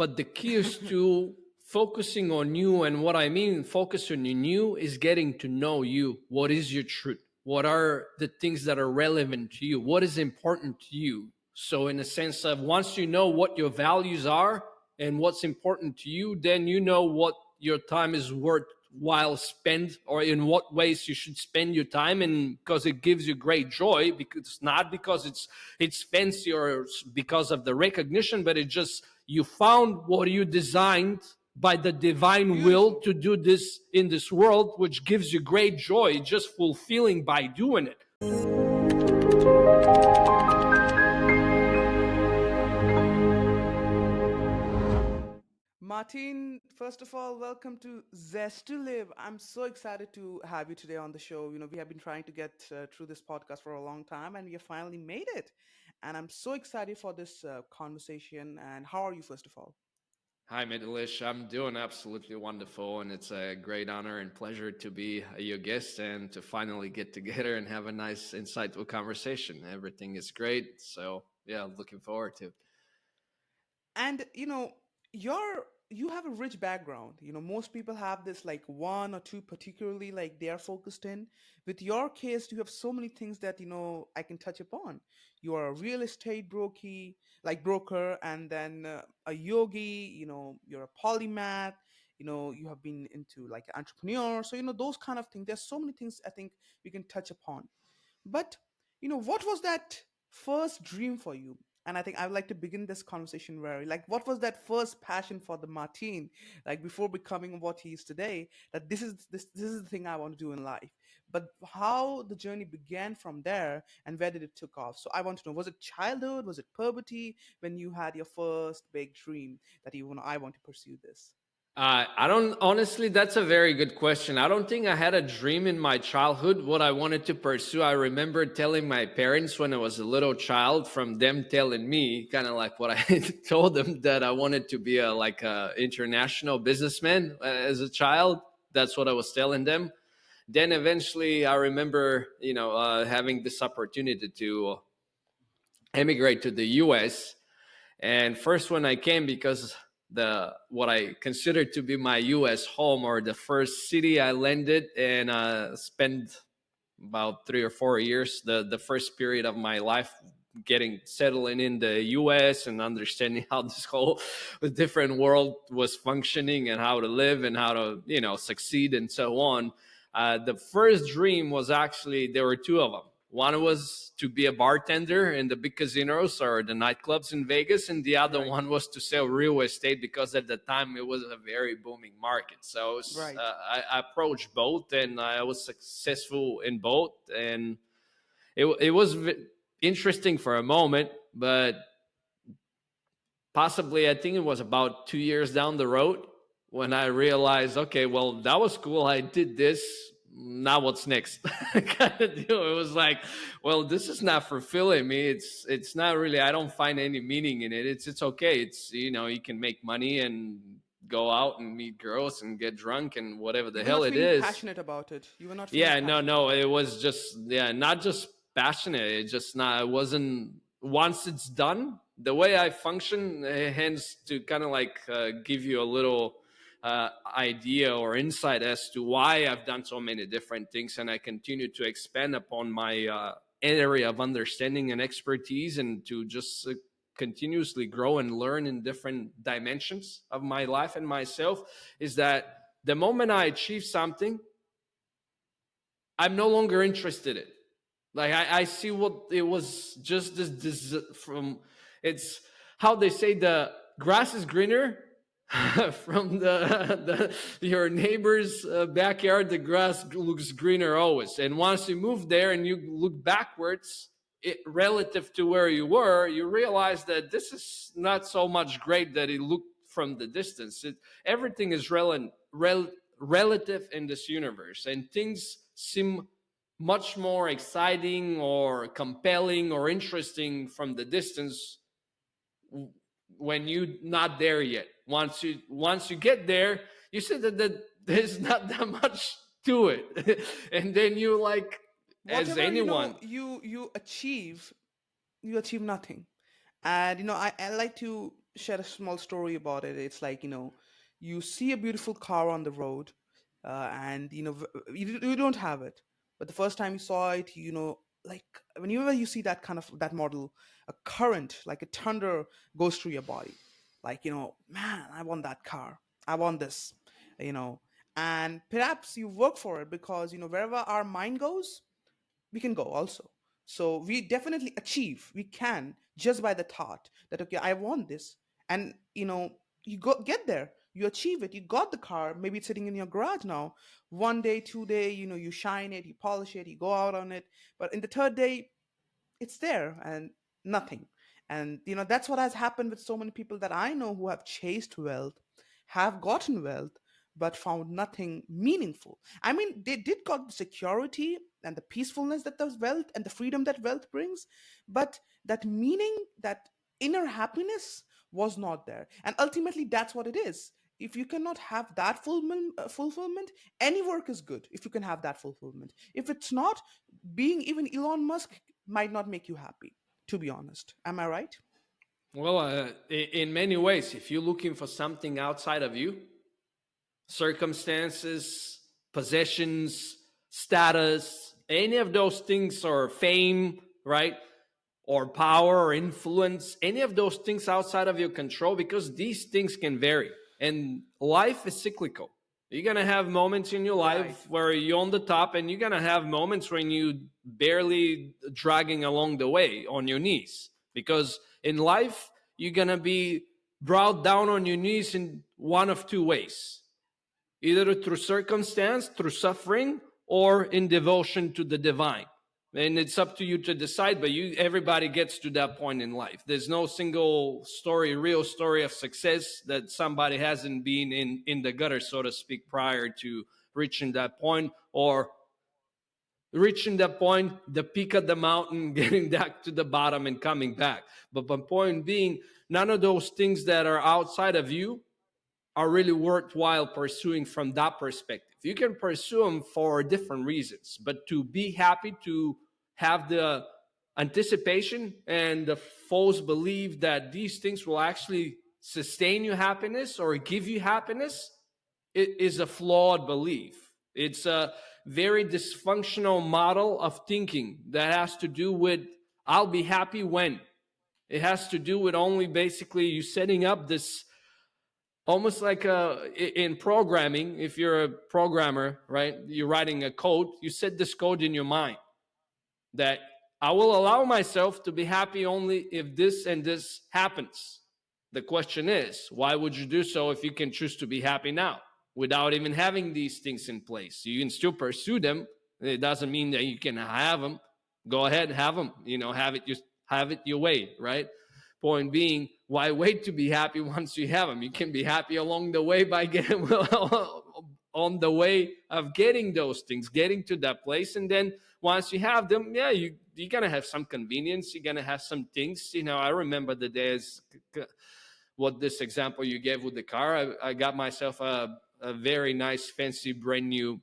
but the key is to focusing on you. And what I mean focusing on you is getting to know you. What is your truth? What are the things that are relevant to you? What is important to you? So in a sense of, once you know what your values are and what's important to you, then you know what your time is worthwhile spent, or in what ways you should spend your time. And because it gives you great joy, because not because it's fancy or because of the recognition, but it just, you found what you designed by the divine will Beautiful. to do this in this world, which gives you great joy, just fulfilling by doing it. Martin, first of all, welcome to Zest to Live. I'm so excited to have you today on the show. We have been trying to get through this podcast for a long time, and we have finally made it. And I'm so excited for this conversation. And how are you, first of all? Hi, Midlish. I'm doing absolutely wonderful, and it's a great honor and pleasure to be your guest and to finally get together and have a nice, insightful conversation. Everything is great, so yeah, looking forward to it. And you have a rich background. Most people have this like one or two particularly like they are focused in. With your case, you have so many things that I can touch upon. You are a real estate broker, and then a yogi. You're a polymath. You have been into like entrepreneur. So those kind of things. There's so many things I think we can touch upon. But what was that first dream for you? And I think I would like to begin this conversation where, like, what was that first passion for the Martin, like before becoming what he is today? That this is the thing I want to do in life. But how the journey began from there, and where did it took off? So I want to know: was it childhood? Was it puberty when you had your first big dream that I want to pursue this? I don't, honestly, that's a very good question. I don't think I had a dream in my childhood what I wanted to pursue. I remember telling my parents when I was a little child, from them telling me kind of like what I told them, that I wanted to be a international businessman as a child. That's what I was telling them. Then eventually I remember, having this opportunity to emigrate to the US. And first, when I came, because the what I considered to be my U.S. home, or the first city I landed and spent about 3 or 4 years, the first period of my life, getting settling in the U.S. and understanding how this whole different world was functioning and how to live and how to succeed and so on. The first dream was, actually, there were two of them. One was to be a bartender in the big casinos or the nightclubs in Vegas, and the other Right, one was to sell real estate, because at the time it was a very booming market. So right. I approached both, and I was successful in both. And it was interesting for a moment, but possibly, I think it was about 2 years down the road, when I realized, okay, well, that was cool. I did this. Now what's next? Kind of deal. It was like, well, this is not fulfilling me. It's not really. I don't find any meaning in it. It's okay. It's, you can make money and go out and meet girls and get drunk and whatever the You were hell not it feeling is. passionate about it. You were not feeling Yeah, no, passionate no. about It it. was just, yeah, not just passionate. It just not. It wasn't. Once it's done, the way I function, hence to kind of like give you a little idea or insight as to why I've done so many different things, and I continue to expand upon my area of understanding and expertise, and to just continuously grow and learn in different dimensions of my life and myself. Is that the moment I achieve something, I'm no longer interested in. Like, I see what it was, just this from, it's how they say the grass is greener from your neighbor's backyard. The grass looks greener always. And once you move there and you look backwards, relative to where you were, you realize that this is not so much great that it looked from the distance. Everything is relative in this universe, and things seem much more exciting or compelling or interesting from the distance when you're not there yet. Once you get there, you see that there's not that much to it. And then you, like, as Whatever anyone. you achieve, you achieve nothing. And I like to share a small story about it. It's like, you see a beautiful car on the road, and you don't have it, but the first time you saw it, like whenever you see that kind of that model, a current like a thunder goes through your body, like, man, I want that car, I want this, you know and perhaps you work for it, because wherever our mind goes, we can go also. So we definitely achieve, we can, just by the thought that, okay, I want this. And you go get there, you achieve it, you got the car, maybe it's sitting in your garage now. One day, 2 day, you shine it, you polish it, you go out on it, but in the third day, it's there and nothing. And that's what has happened with so many people that I know, who have chased wealth, have gotten wealth, but found nothing meaningful. I mean, they did got the security and the peacefulness that does wealth, and the freedom that wealth brings, but that meaning, that inner happiness, was not there. And ultimately, that's what it is. If you cannot have that fulfillment, any work is good if you can have that fulfillment. If it's not, being even Elon Musk might not make you happy, to be honest. Am I right? Well, in many ways, if you're looking for something outside of you, circumstances, possessions, status, any of those things, or fame, right? Or power or influence, any of those things outside of your control, because these things can vary. And life is cyclical. You're going to have moments in your Right. life where you're on the top, and you're going to have moments when you barely dragging along the way on your knees. Because in life, you're going to be brought down on your knees in one of two ways, either through circumstance, through suffering, or in devotion to the divine. And it's up to you to decide, but everybody gets to that point in life. There's no single story, real story of success that somebody hasn't been in the gutter, so to speak, prior to reaching that point, or reaching that point, the peak of the mountain, getting back to the bottom and coming back. But my point being, none of those things that are outside of you are really worthwhile pursuing from that perspective. You can pursue them for different reasons, but to be happy, to have the anticipation and the false belief that these things will actually sustain you happiness or give you happiness, it is a flawed belief. It's a very dysfunctional model of thinking that has to do with I'll be happy when. It has to do with only basically you setting up this, almost like in programming. If you're a programmer, right, you're writing a code, you set this code in your mind that I will allow myself to be happy only if this and this happens. The question is, why would you do so if you can choose to be happy now without even having these things in place? You can still pursue them. It doesn't mean that you can have them. Go ahead, have them. Have it your way, right? Point being, why wait to be happy once you have them? You can be happy along the way by getting on the way of getting those things, getting to that place, and then once you have them, yeah, you're gonna have some convenience. You're gonna have some things. I remember the days. What this example you gave with the car, I got myself a very nice, fancy, brand new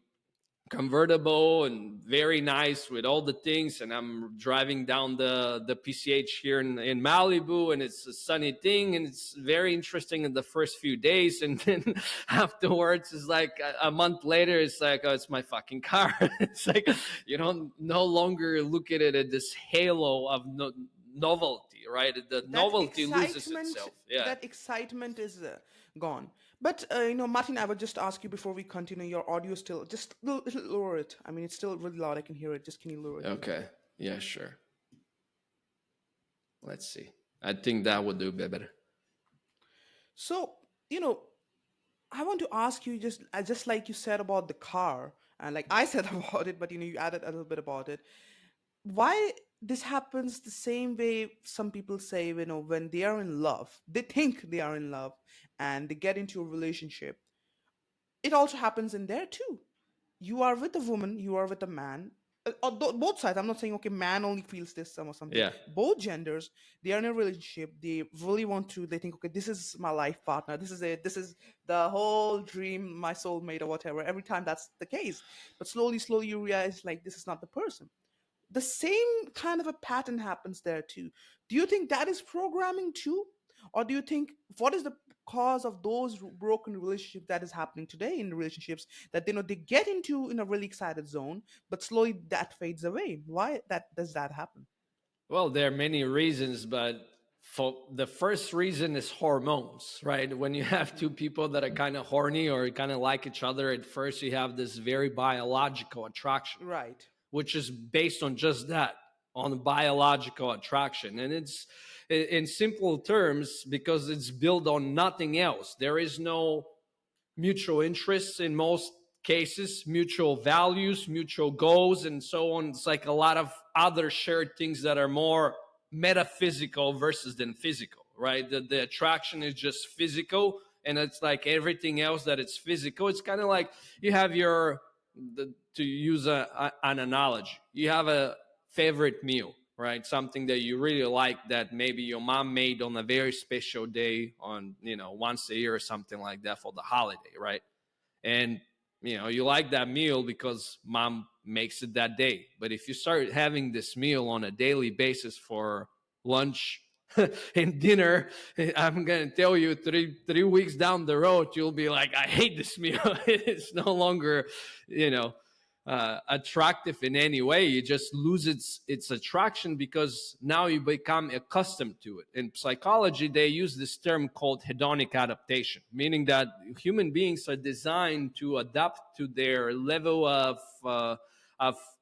convertible, and very nice with all the things, and I'm driving down the PCH here in Malibu, and it's a sunny thing, and it's very interesting in the first few days, and then afterwards it's like a month later, it's like, oh, it's my fucking car. It's like you don't no longer look at it as this halo of novelty, right? The that novelty loses excitement itself. Yeah. that excitement is gone. But Martin, I would just ask you before we continue, your audio still, just little lower it. I mean, it's still really loud, I can hear it. Just, can you lower it a little Okay. bit? Yeah, sure. Let's see. I think that would do better. So, you know I want to ask you, just like you said about the car, and like I said about it, but you added a little bit about it. Why this happens the same way some people say, when they are in love, they think they are in love, and they get into a relationship. It also happens in there too. You are with a woman, you are with a man, both sides. I'm not saying, okay, man only feels this or something. Yeah. Both genders, they are in a relationship, they really want to, they think, okay, this is my life partner, this is it, this is the whole dream, my soulmate or whatever. Every time that's the case, but slowly you realize, like, this is not the person. The same kind of a pattern happens there too. Do you think that is programming too? Or do you think, what is the cause of those broken relationships that is happening today in relationships, that they get into in a really excited zone, but slowly that fades away? Why that does that happen? Well, there are many reasons, but for the first reason is hormones, right? When you have two people that are kind of horny or kind of like each other at first, you have this very biological attraction, Right. which is based on just that, on biological attraction. And it's in simple terms because it's built on nothing else. There is no mutual interests in most cases, mutual values, mutual goals, and so on. It's like a lot of other shared things that are more metaphysical versus than physical, right? The attraction is just physical, and it's like everything else that it's physical. It's kind of like you have to use an analogy, you have a favorite meal, right? Something that you really like that maybe your mom made on a very special day, on once a year or something like that for the holiday, right? And you like that meal because mom makes it that day. But if you start having this meal on a daily basis for lunch and dinner, I'm gonna tell you, three weeks down the road, you'll be like, I hate this meal. It's no longer, you know, attractive in any way. It just loses its attraction because now you become accustomed to it. In psychology, they use this term called hedonic adaptation, meaning that human beings are designed to adapt to their level of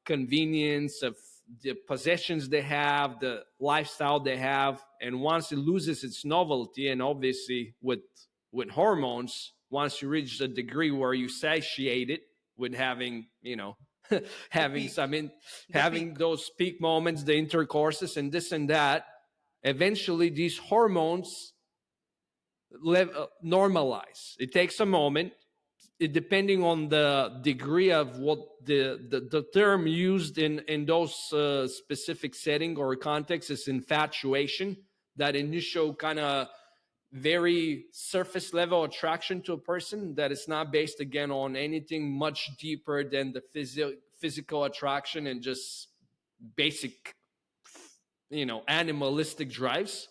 convenience, of the possessions they have, the lifestyle they have. And once it loses its novelty, and obviously with hormones, once you reach the degree where you satiate it with having, The having peak. some in, The having peak. those peak moments, the intercourses and this and that, eventually these hormones normalize. It takes a moment. It, depending on the degree of what the term used in those specific setting or context is infatuation, that initial kind of very surface level attraction to a person that is not based again on anything much deeper than the physical attraction and just basic animalistic drives.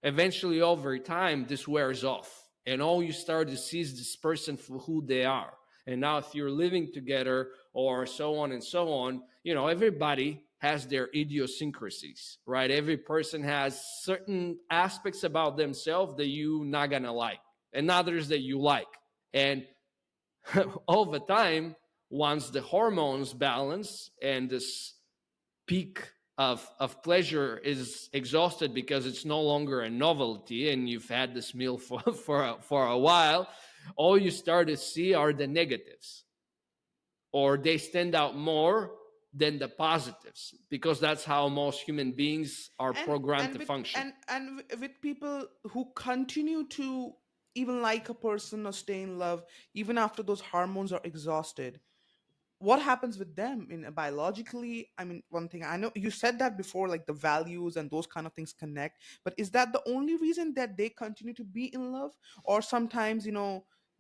Eventually over time this wears off, and all you start to see is this person for who they are. And now if you're living together or so on and so on, everybody has their idiosyncrasies, right? Every person has certain aspects about themselves that you not gonna like, and others that you like. And over time, once the hormones balance and this peak of pleasure is exhausted because it's no longer a novelty and you've had this meal for a while, all you start to see are the negatives, or they stand out more than the positives, because that's how most human beings are and programmed and to with function. with people who continue to even like a person or stay in love even after those hormones are exhausted, what happens with them in biologically? I mean, one thing I know, you said that before, like the values and those kind of things connect, but is that the only reason that they continue to be in love? Or sometimes,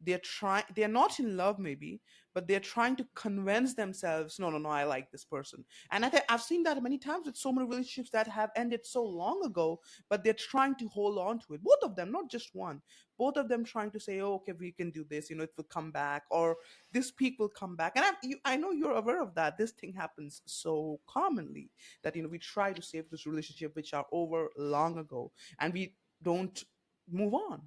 they're not in love maybe, but they're trying to convince themselves, no, no, no, I like this person. And I've seen that many times with so many relationships that have ended so long ago, but they're trying to hold on to it, both of them, not just one. Both of them trying to say, oh, okay, we can do this, it will come back, or this peak will come back. And I know you're aware of that. This thing happens so commonly that we try to save this relationship which are over long ago, and we don't move on.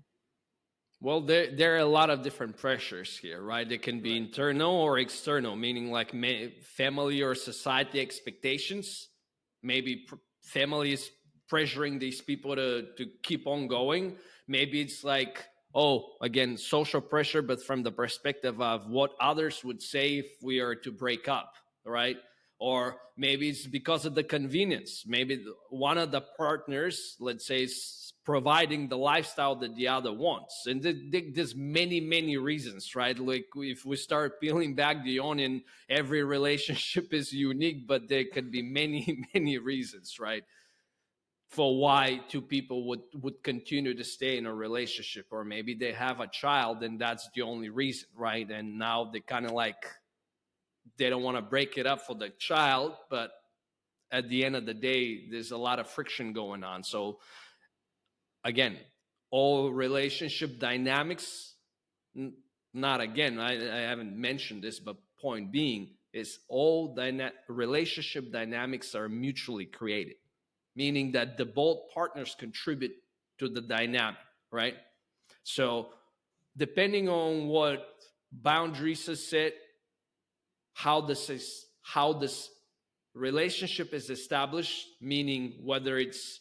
Well, there are a lot of different pressures here, right? They can be Right. internal or external, meaning like family or society expectations. Maybe family is pressuring these people to keep on going. Maybe it's like, oh, again, social pressure, but from the perspective of what others would say if we are to break up, right? Or maybe it's because of the convenience. Maybe one of the partners, let's say, is providing the lifestyle that the other wants. And there's many reasons, right? Like if we start peeling back the onion, every relationship is unique, but there could be many reasons, right, for why two people would continue to stay in a relationship. Or maybe they have a child and that's the only reason, right? And now they kind of like, they don't want to break it up for the child, but at the end of the day there's a lot of friction going on. So again, all relationship dynamics, not again, I haven't mentioned this, but point being is all relationship dynamics are mutually created, meaning that the both partners contribute to the dynamic, right? So depending on what boundaries are set, how this relationship is established, meaning whether it's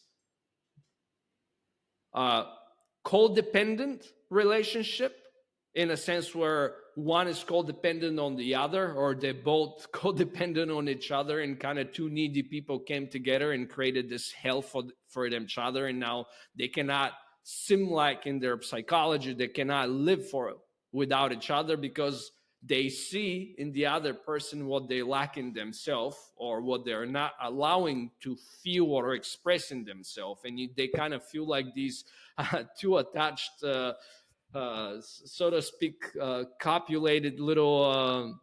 a codependent relationship in a sense where one is codependent on the other, or they're both codependent on each other, and kind of two needy people came together and created this hell for each other, and now they cannot seem like in their psychology they cannot live for without each other because they see in the other person what they lack in themselves or what they're not allowing to feel or express in themselves, and they kind of feel like these two attached so to speak copulated little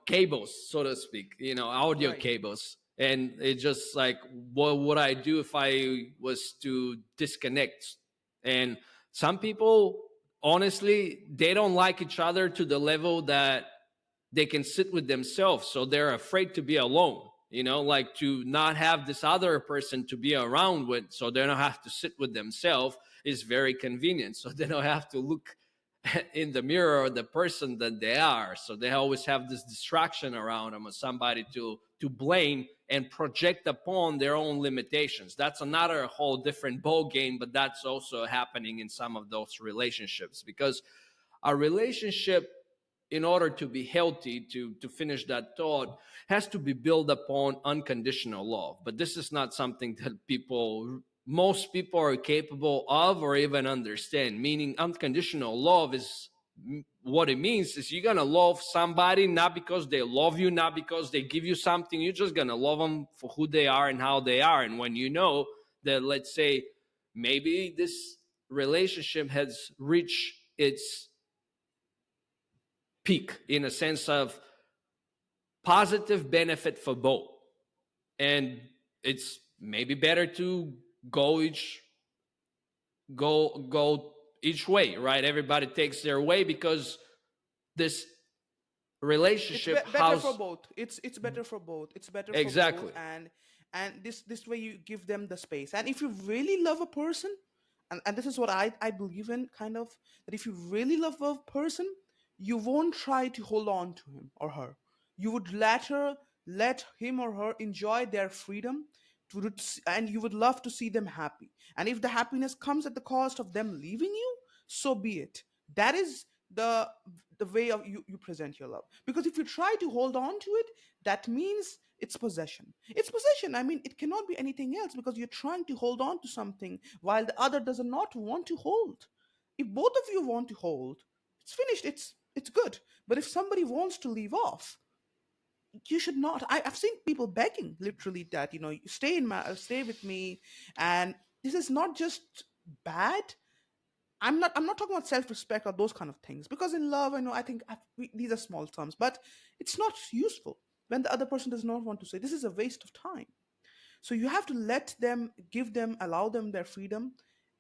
cables, so to speak, audio Right. cables, and it's just like, what would I do if I was to disconnect? And some people, honestly, they don't like each other to the level that they can sit with themselves, so they're afraid to be alone, like to not have this other person to be around with, so they don't have to sit with themselves is very convenient, so they don't have to look in the mirror of the person that they are, so they always have this distraction around them or somebody to blame and project upon their own limitations. That's another whole different ball game, but that's also happening in some of those relationships, because a relationship, in order to be healthy, to finish that thought, has to be built upon unconditional love. But this is not something that most people are capable of or even understand. Meaning, unconditional love is, what it means is you're gonna love somebody not because they love you, not because they give you something. You're just gonna love them for who they are and how they are. And when you know that, let's say, maybe this relationship has reached its peak in a sense of positive benefit for both, and it's maybe better to go each way, right? Everybody takes their way, because this relationship Better for house. both. It's better for both. It's better for both, Exactly. and this way you give them the space. And if you really love a person, and this is what I believe in, kind of, that if you really love a person, you won't try to hold on to him or her. You would let him or her enjoy their freedom, and you would love to see them happy. And if the happiness comes at the cost of them leaving you, so be it. That is the way of you present your love. Because if you try to hold on to it, that means it's possession. It's possession. I mean, it cannot be anything else, because you're trying to hold on to something while the other does not want to hold. If both of you want to hold, it's finished. It's good. But if somebody wants to leave off, you should not. I've seen people begging, literally, that, stay with me. And this is not just bad. I'm not talking about self-respect or those kind of things, because in love, I know, I think these are small terms, but it's not useful when the other person does not want to say. This is a waste of time. So you have to let them, give them, allow them their freedom,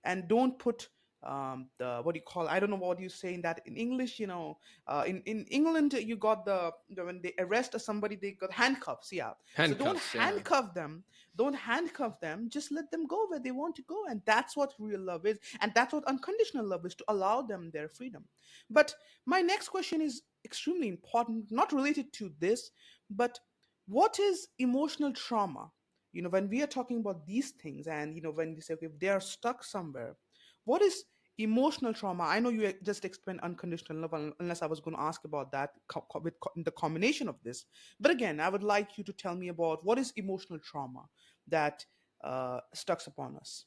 and don't put the, what do you call, I don't know what you say in that in English. In England, you got when they arrest somebody, they got handcuffs. Yeah. So don't Handcuffs, yeah. handcuff them. Don't handcuff them. Just let them go where they want to go, and that's what real love is, and that's what unconditional love is, to allow them their freedom. But my next question is extremely important, not related to this, but what is emotional trauma? When we are talking about these things, and when we say, okay, if they are stuck somewhere, what is emotional trauma? I know you just explained unconditional love, unless I was going to ask about that the combination of this. But again, I would like you to tell me about what is emotional trauma that stucks upon us.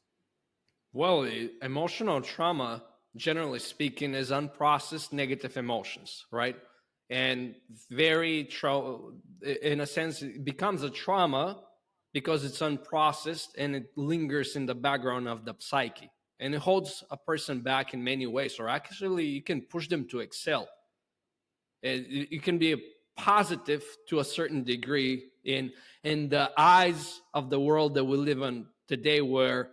Well, emotional trauma, generally speaking, is unprocessed negative emotions, right? And in a sense, it becomes a trauma because it's unprocessed and it lingers in the background of the psyche. And it holds a person back in many ways, or actually, it can push them to excel. It can be a positive to a certain degree in the eyes of the world that we live in today, where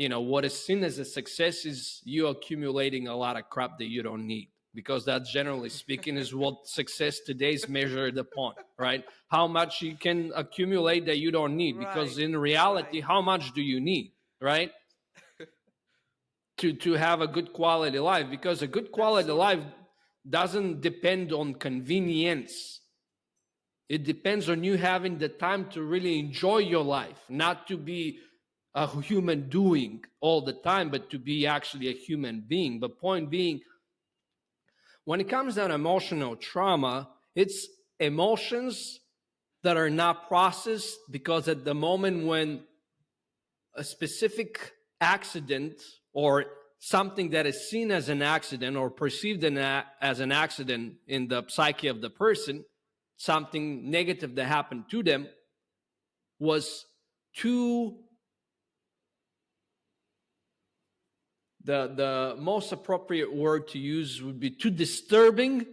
what is seen as a success is you accumulating a lot of crap that you don't need, because that, generally speaking, is what success today is measured upon, right? How much you can accumulate that you don't need, because Right, in reality, right. how much do you need, right? To have a good quality life, because a good That's quality so life true. doesn't depend on convenience. It depends on you having the time to really enjoy your life, not to be a human doing all the time, but to be actually a human being. But point being, when it comes down to emotional trauma, it's emotions that are not processed, because at the moment when a specific accident, or something that is seen as an accident or perceived as an accident in the psyche of the person, something negative that happened to them, was too, the most appropriate word to use would be too disturbing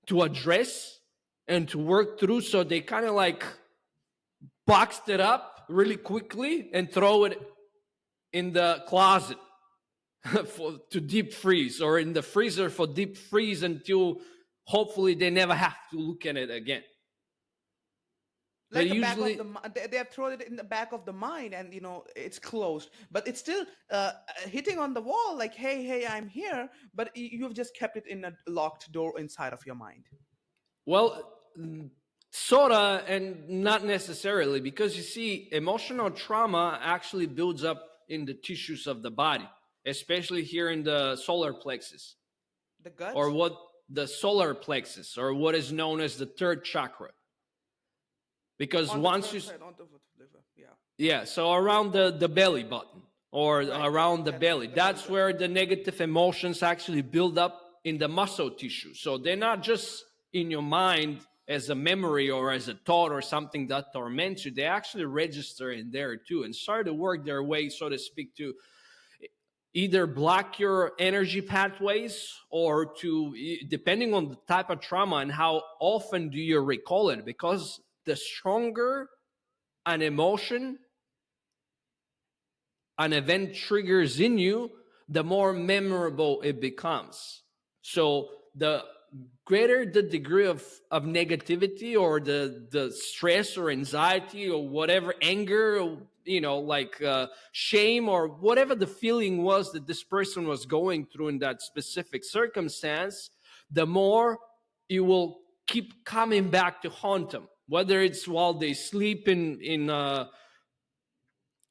to address and to work through, so they kind of like boxed it up really quickly and throw it in the closet to deep freeze, or in the freezer for deep freeze, until hopefully they never have to look at it again. But Like a back of the usually, they have thrown it in the back of the mind, and it's closed, but it's still hitting on the wall, like, hey, hey, I'm here, but you've just kept it in a locked door inside of your mind. well, sorta and not necessarily, because you see, emotional trauma actually builds up in the tissues of the body, especially here in the solar plexus, The or gut. what the solar plexus, or what is known as the third chakra. Because On the once third you, side, on the liver. Yeah. yeah, so around the belly button, or Right, right. around the That's belly, the belly that's button. where the negative emotions actually build up in the muscle tissue. So they're not just in your mind as a memory or as a thought or something that torments you. They actually register in there too, and start to work their way, so to speak, to either block your energy pathways, or to, depending on the type of trauma and how often do you recall it, because the stronger an emotion, an event triggers in you, the more memorable it becomes. So the greater the degree of negativity, or the stress or anxiety or whatever, anger, or, like shame, or whatever the feeling was that this person was going through in that specific circumstance, the more it will keep coming back to haunt them, whether it's while they sleep in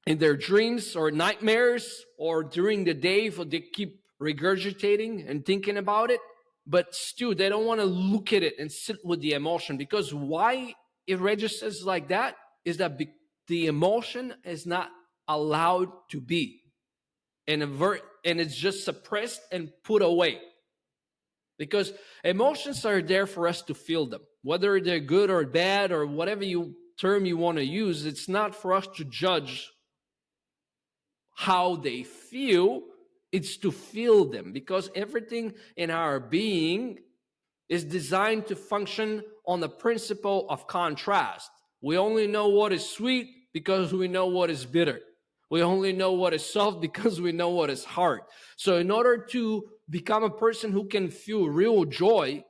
their dreams or nightmares, or during the day, if they keep regurgitating and thinking about it. But still, they don't want to look at it and sit with the emotion, because why it registers like that is that the emotion is not allowed to be, and it's just suppressed and put away, because emotions are there for us to feel them, whether they're good or bad, or whatever term you want to use. It's not for us to judge how they feel, it's to feel them, because everything in our being is designed to function on the principle of contrast. We only know what is sweet because we know what is bitter. We only know what is soft because we know what is hard. So in order to become a person who can feel real joy,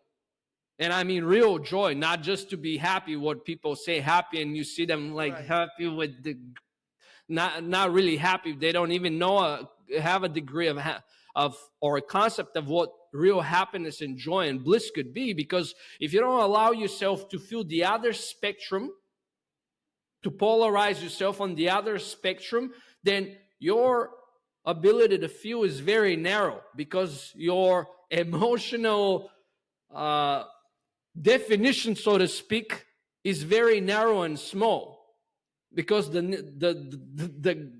and I mean real joy, not just to be happy, what people say happy, and you see them like Right. happy with the not really happy. They don't even know have a degree of or a concept of what real happiness and joy and bliss could be. Because if you don't allow yourself to feel the other spectrum, to polarize yourself on the other spectrum, then your ability to feel is very narrow, because your emotional uh, definition, so to speak, is very narrow and small, because the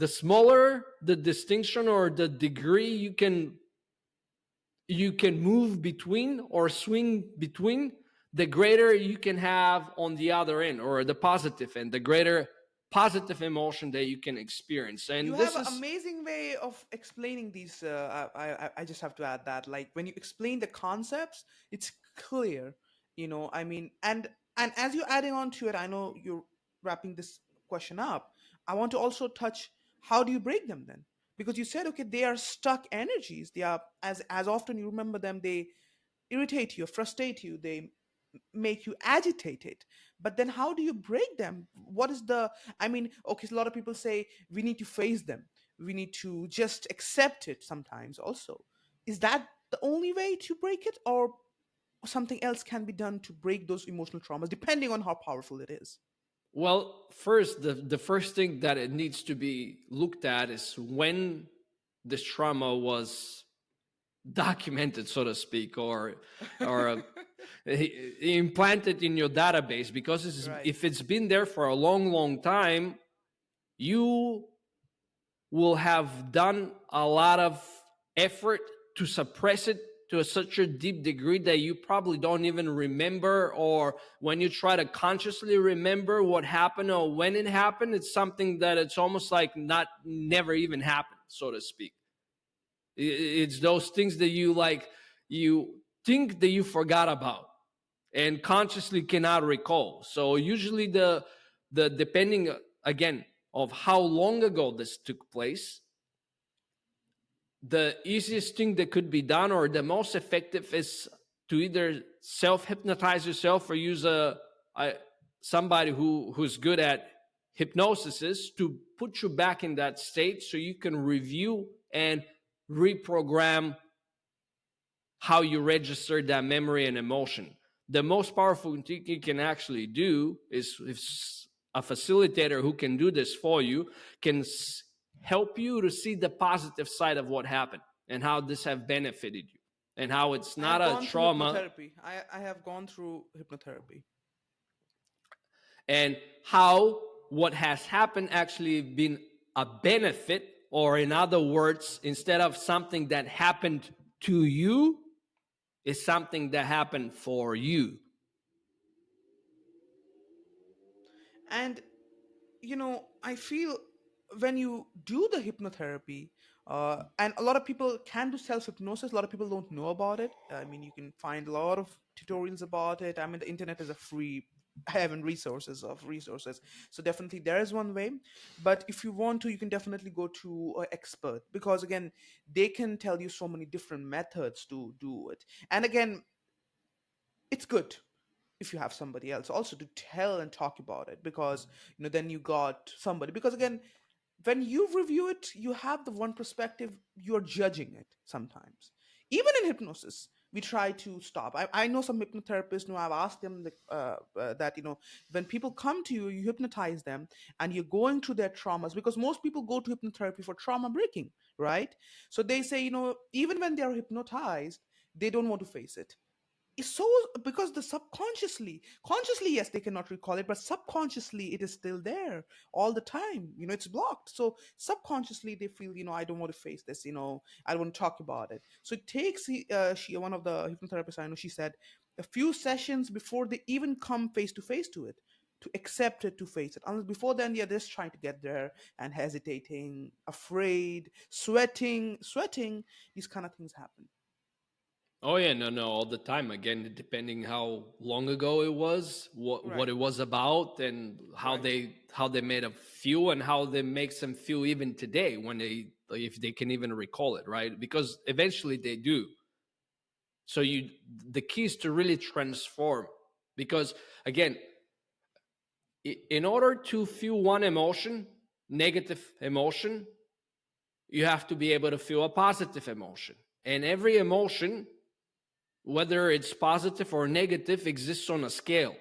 smaller the distinction or the degree you can move between or swing between, the greater you can have on the other end, or the positive end, the greater positive emotion that you can experience. You And have this an is, amazing way of explaining these. I just have to add that, like, when you explain the concepts, it's clear. I mean, and as you're adding on to it, I know you're wrapping this question up. I want to also touch How do you break them then? Because you said, okay, they are stuck energies. They are, as often you remember them, they irritate you, frustrate you, they make you agitated. But then how do you break them? What is the, I mean, okay, so a lot of people say we need to face them, we need to just accept it sometimes also. Is that the only way to break it, or something else can be done to break those emotional traumas depending on how powerful it is? Well, first, the first thing that it needs to be looked at is when this trauma was documented, so to speak, or implanted in your database. Because Right. if it's been there for a long, long time, you will have done a lot of effort to suppress it to such a deep degree that you probably don't even remember, or when you try to consciously remember what happened or when it happened, it's something that it's almost like not never even happened, so to speak. It's those things that you think that you forgot about and consciously cannot recall. So usually the depending again of how long ago this took place, the easiest thing that could be done or the most effective is to either self-hypnotize yourself or use a somebody who's good at hypnosis is to put you back in that state so you can review and reprogram how you register that memory and emotion. The most powerful thing you can actually do is if a facilitator who can do this for you can help you to see the positive side of what happened and how this have benefited you and how it's I not have a gone through trauma, hypnotherapy. I have gone through hypnotherapy. and how what has happened actually been a benefit, or in other words, instead of something that happened to you, is something that happened for you. And I feel when you do the hypnotherapy, and a lot of people can do self hypnosis, a lot of people don't know about it. I mean, you can find a lot of tutorials about it. I mean, the internet is a free heaven resources of resources. So definitely there is one way. But if you want to, you can definitely go to an expert, because again, they can tell you so many different methods to do it. And again, it's good if you have somebody else also to tell and talk about it, because then you got somebody, because again, when you review it, you have the one perspective, you're judging it sometimes. Even in hypnosis, we try to stop. I know some hypnotherapists, I've asked them that when people come to you, you hypnotize them, and you're going through their traumas, because most people go to hypnotherapy for trauma breaking, right? So they say, even when they're hypnotized, they don't want to face it. It's so, because the consciously, yes, they cannot recall it, but subconsciously it is still there all the time. It's blocked. So subconsciously they feel, I don't want to face this. I don't want to talk about it. So it takes she one of the hypnotherapists I know, she said, a few sessions before they even come face to face to it, to accept it, to face it. Unless before then, they're just trying to get there and hesitating, afraid, sweating. These kind of things happen. Oh yeah, no, all the time. Again, depending how long ago it was, what Right. it was about, and Right. how they made them feel, and how they makes them feel even today when they, if they can even recall it, right? Because eventually they do. So the key is to really transform, because again, in order to feel one emotion, negative emotion, you have to be able to feel a positive emotion, and every emotion, whether it's positive or negative, exists on a scale.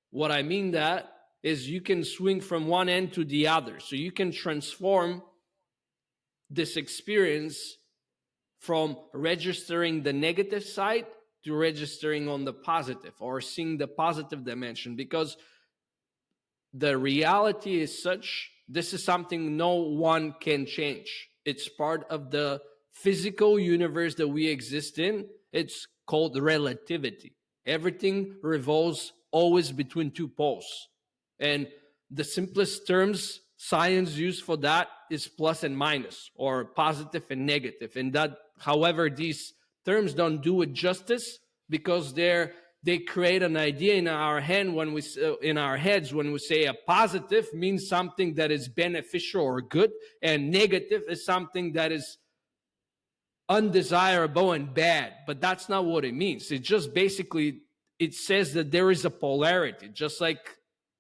What I mean that is you can swing from one end to the other. So you can transform this experience from registering the negative side to registering on the positive, or seeing the positive dimension, because the reality is such, this is something no one can change. It's part of the physical universe that we exist in. It's called relativity. Everything revolves always between two poles, and the simplest terms science use for that is plus and minus, or positive and negative. And that, however, these terms don't do it justice, because they're they create an idea in our head when we in our heads when we say a positive means something that is beneficial or good, and negative is something that is undesirable and bad. But that's not what it means. It just basically, it says that there is a polarity, just like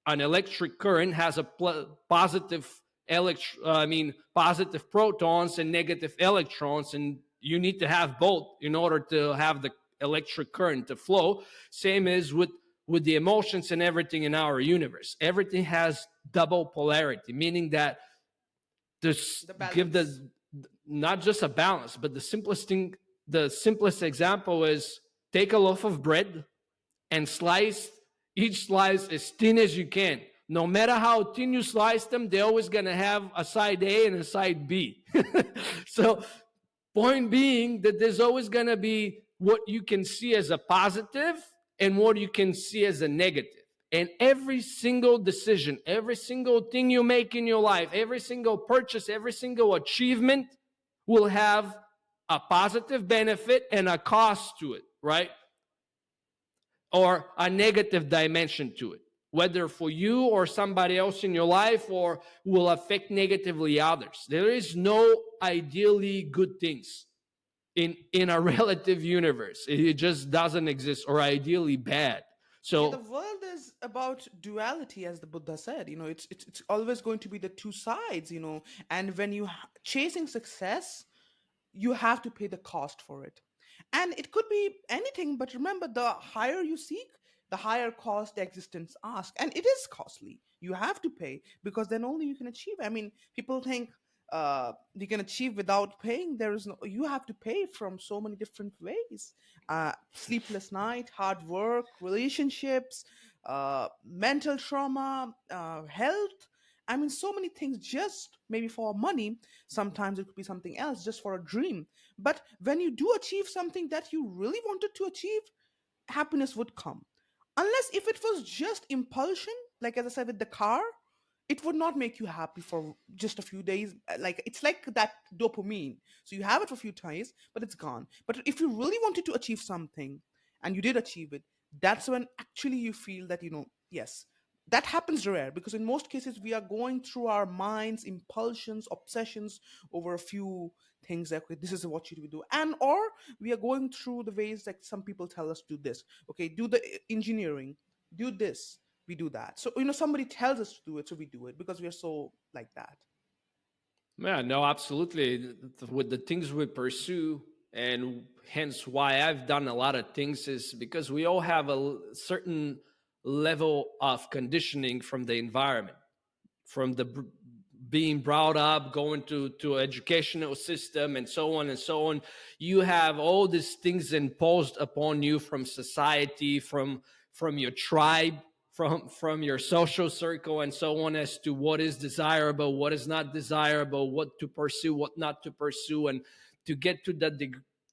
an electric current has a positive positive protons and negative electrons, and you need to have both in order to have the electric current to flow. Same is with the emotions and everything in our universe. Everything has double polarity, meaning that this The give balance. the not just a balance, but the simplest example is take a loaf of bread and slice each slice as thin as you can. No matter how thin you slice them, they're always going to have a side A and a side B. So, point being that there's always going to be what you can see as a positive and what you can see as a negative. And every single decision, every single thing you make in your life, every single purchase, every single achievement will have a positive benefit and a cost to it, right? Or a negative dimension to it, whether for you or somebody else in your life, or will affect negatively others. There is no ideally good things in a relative universe. It just doesn't exist, or ideally bad. Yeah, the So world is about duality, as the Buddha said. It's always going to be the two sides. And when you chasing success, you have to pay the cost for it. And it could be anything, but remember, the higher you seek, the higher cost the existence asks. And it is costly. You have to pay, because then only you can achieve. I mean, people think you can achieve without paying. There is no, you have to pay from so many different ways. Sleepless night, hard work, relationships, mental trauma, health. I mean, so many things just maybe for money. Sometimes it could be something else, just for a dream. But when you do achieve something that you really wanted to achieve, happiness would come. Unless if it was just impulsion, like as I said with the car, it would not make you happy for just a few days. Like it's like that dopamine. So you have it for a few days, but it's gone. But if you really wanted to achieve something and you did achieve it, that's when actually you feel that, yes, that happens rare, because in most cases we are going through our minds, impulsions, obsessions over a few things, like, okay, this is what should we do, and or we are going through the ways like some people tell us do this, okay, do the engineering, do this, we do that. So somebody tells us to do it, so we do it because we are so like that. yeah, no, absolutely. With the things we pursue, and hence why I've done a lot of things, is because we all have a certain level of conditioning from the environment, from the being brought up, going to educational system, and so on and so on. You have all these things imposed upon you from society, from your tribe, from your social circle, and so on, as to what is desirable, what is not desirable, what to pursue, what not to pursue, and to get to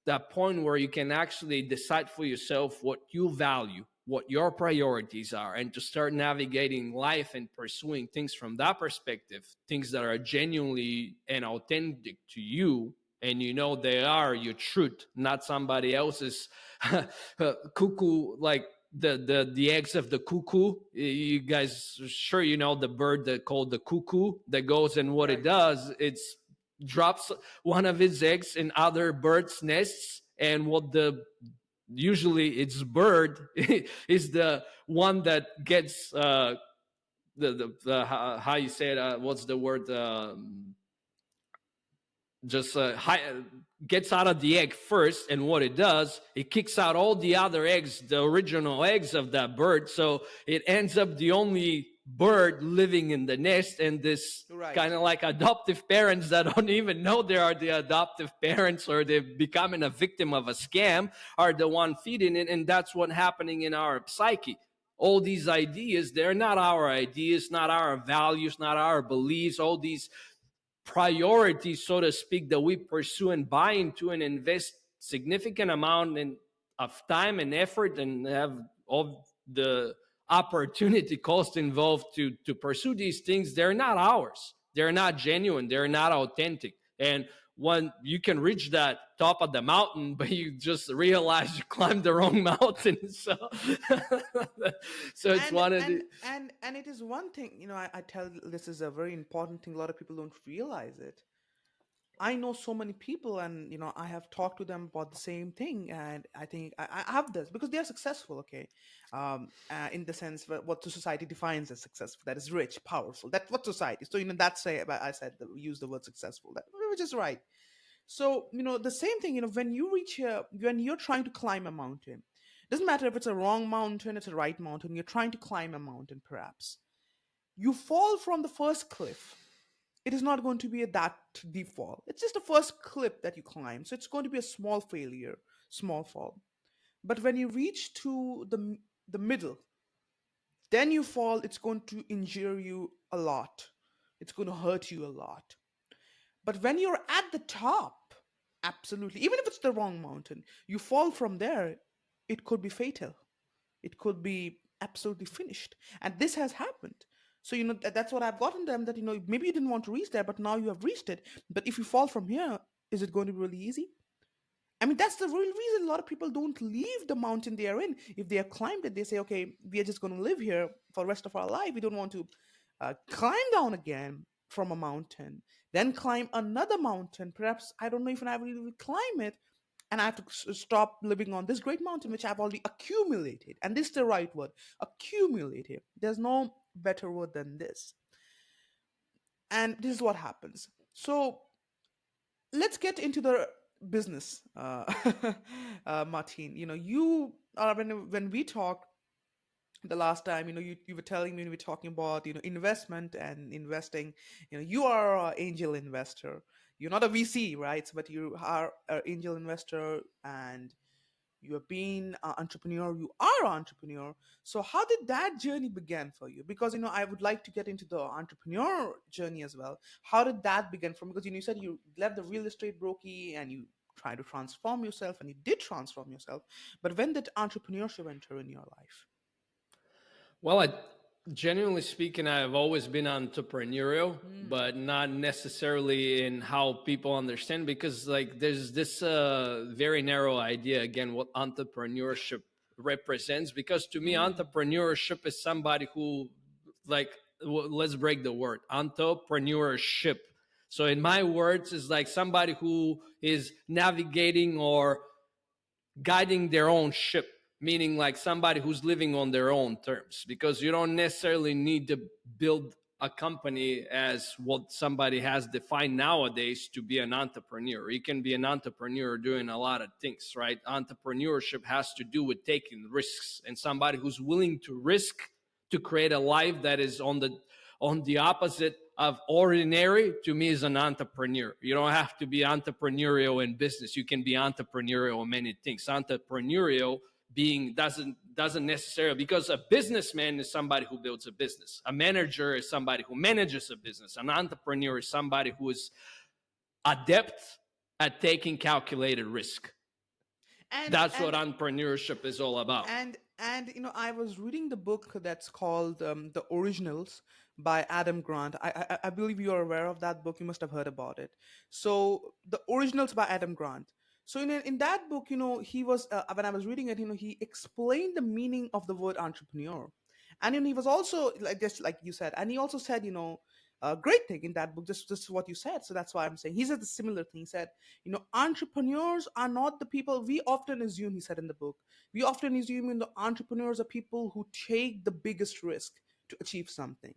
that point where you can actually decide for yourself what you value, what your priorities are, and to start navigating life and pursuing things from that perspective, things that are genuinely and authentic to you, and they are your truth, not somebody else's cuckoo, like the eggs of the cuckoo. You guys, sure, the bird that called the cuckoo, that goes, and what it Right. does, it's drops one of its eggs in other birds' nests, and what the usually its bird is the one that gets the how you say it, what's the word, just gets out of the egg first, and what it does, it kicks out all the other eggs, the original eggs of that bird, so it ends up the only bird living in the nest. And this Right. kind of like adoptive parents that don't even know they are the adoptive parents, or they're becoming a victim of a scam, are the one feeding it. And that's what's happening in our psyche. All these ideas, they're not our ideas, not our values, not our beliefs. All these priorities, so to speak, that we pursue and buy into and invest significant amount of time and effort, and have all the opportunity cost involved to pursue these things, they're not ours. They're not genuine. They're not authentic. And when you can reach that top of the mountain, but you just realize you climbed the wrong mountain. So, so it's and one of and the. and and it is one thing, I tell, this is a very important thing, a lot of people don't realize it. I know so many people, and I have talked to them about the same thing, and I think I have this because they are successful. Okay, in the sense what the society defines as successful, that is rich, powerful. That's what society. So that's say I said use the word successful, which is right. So the same thing. When you reach here, when you're trying to climb a mountain, doesn't matter if it's a wrong mountain, it's a right mountain. You're trying to climb a mountain, perhaps you fall from the first cliff. It is not going to be a that deep fall. It's just the first clip that you climb. So it's going to be a small failure, small fall. But when you reach to the middle, then you fall, it's going to injure you a lot. It's going to hurt you a lot. But when you're at the top, absolutely, even if it's the wrong mountain, you fall from there, it could be fatal. It could be absolutely finished. And this has happened. So that's what I've gotten them, that maybe you didn't want to reach there, but now you have reached it. But if you fall from here, is it going to be really easy? I mean, that's the real reason a lot of people don't leave the mountain they are in. If they have climbed it, they say, okay, we are just going to live here for the rest of our life. We don't want to climb down again from a mountain, then climb another mountain. Perhaps, I don't know if I will climb it, and I have to stop living on this great mountain, which I've already accumulated. And this is the right word, accumulated. There's no better word than this. And this is what happens. So let's get into the business, Martin. You are when we talked the last time, you were telling me, we were talking about investment and investing. You are an angel investor. You're not a VC, right? But you are an angel investor, and you have been an entrepreneur. You are an entrepreneur. So how did that journey begin for you? Because I would like to get into the entrepreneur journey as well. How did that begin from? Because you said you left the real estate brokey and you tried to transform yourself, and you did transform yourself. But when did entrepreneurship enter in your life? Well, genuinely speaking, I've always been entrepreneurial, Hmm. but not necessarily in how people understand, because like there's this very narrow idea again what entrepreneurship represents. Because to me, Hmm. entrepreneurship is somebody who like let's break the word entrepreneurship. So in my words, is like somebody who is navigating or guiding their own ship, meaning like somebody who's living on their own terms, because you don't necessarily need to build a company as what somebody has defined nowadays to be an entrepreneur. You can be an entrepreneur doing a lot of things, right? Entrepreneurship has to do with taking risks, and somebody who's willing to risk to create a life that is on the opposite of ordinary, to me, is an entrepreneur. You don't have to be entrepreneurial in business. You can be entrepreneurial in many things. Entrepreneurial being doesn't necessarily, because a businessman is somebody who builds a business. A manager is somebody who manages a business. An entrepreneur is somebody who is adept at taking calculated risk. And That's what and entrepreneurship is all about. and I was reading the book that's called The Originals by Adam Grant. I believe you are aware of that book. You must have heard about it. So The Originals by Adam Grant. So in that book, he was when I was reading it, he explained the meaning of the word entrepreneur. And he was also, like, just like you said, and he also said, a great thing in that book, just what you said. So that's why I'm saying he said the similar thing. He said, entrepreneurs are not the people we often assume. He said in the book, we often assume the entrepreneurs are people who take the biggest risk to achieve something.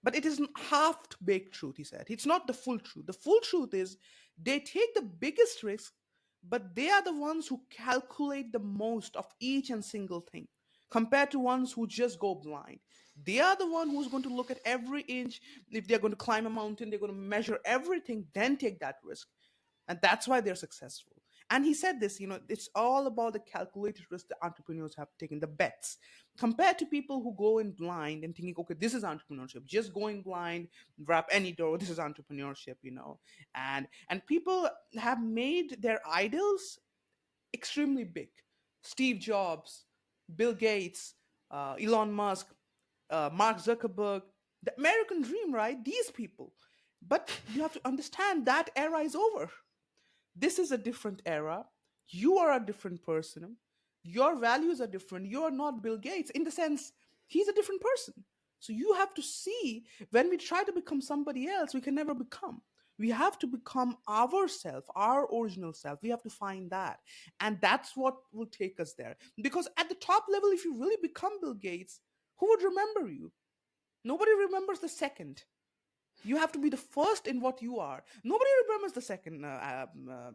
But it isn't half baked truth, he said. It's not the full truth. The full truth is they take the biggest risk, but they are the ones who calculate the most of each and single thing compared to ones who just go blind. They are the one who's going to look at every inch. If they're going to climb a mountain, they're going to measure everything, then take that risk, and that's why they're successful. And he said this, it's all about the calculated risk the entrepreneurs have taken, the bets, compared to people who go in blind and thinking, okay, this is entrepreneurship, just going blind, wrap any door, this is entrepreneurship. And people have made their idols extremely big. Steve Jobs, Bill Gates, Elon Musk, Mark Zuckerberg, the American dream, right? These people. But you have to understand that era is over. This is a different era. You are a different person. Your values are different. You are not Bill Gates in the sense he's a different person. So you have to see, when we try to become somebody else, we can never become. We have to become ourself, our original self. We have to find that. And that's what will take us there. Because at the top level, if you really become Bill Gates, who would remember you? Nobody remembers the second. You have to be the first in what you are. Nobody remembers the second,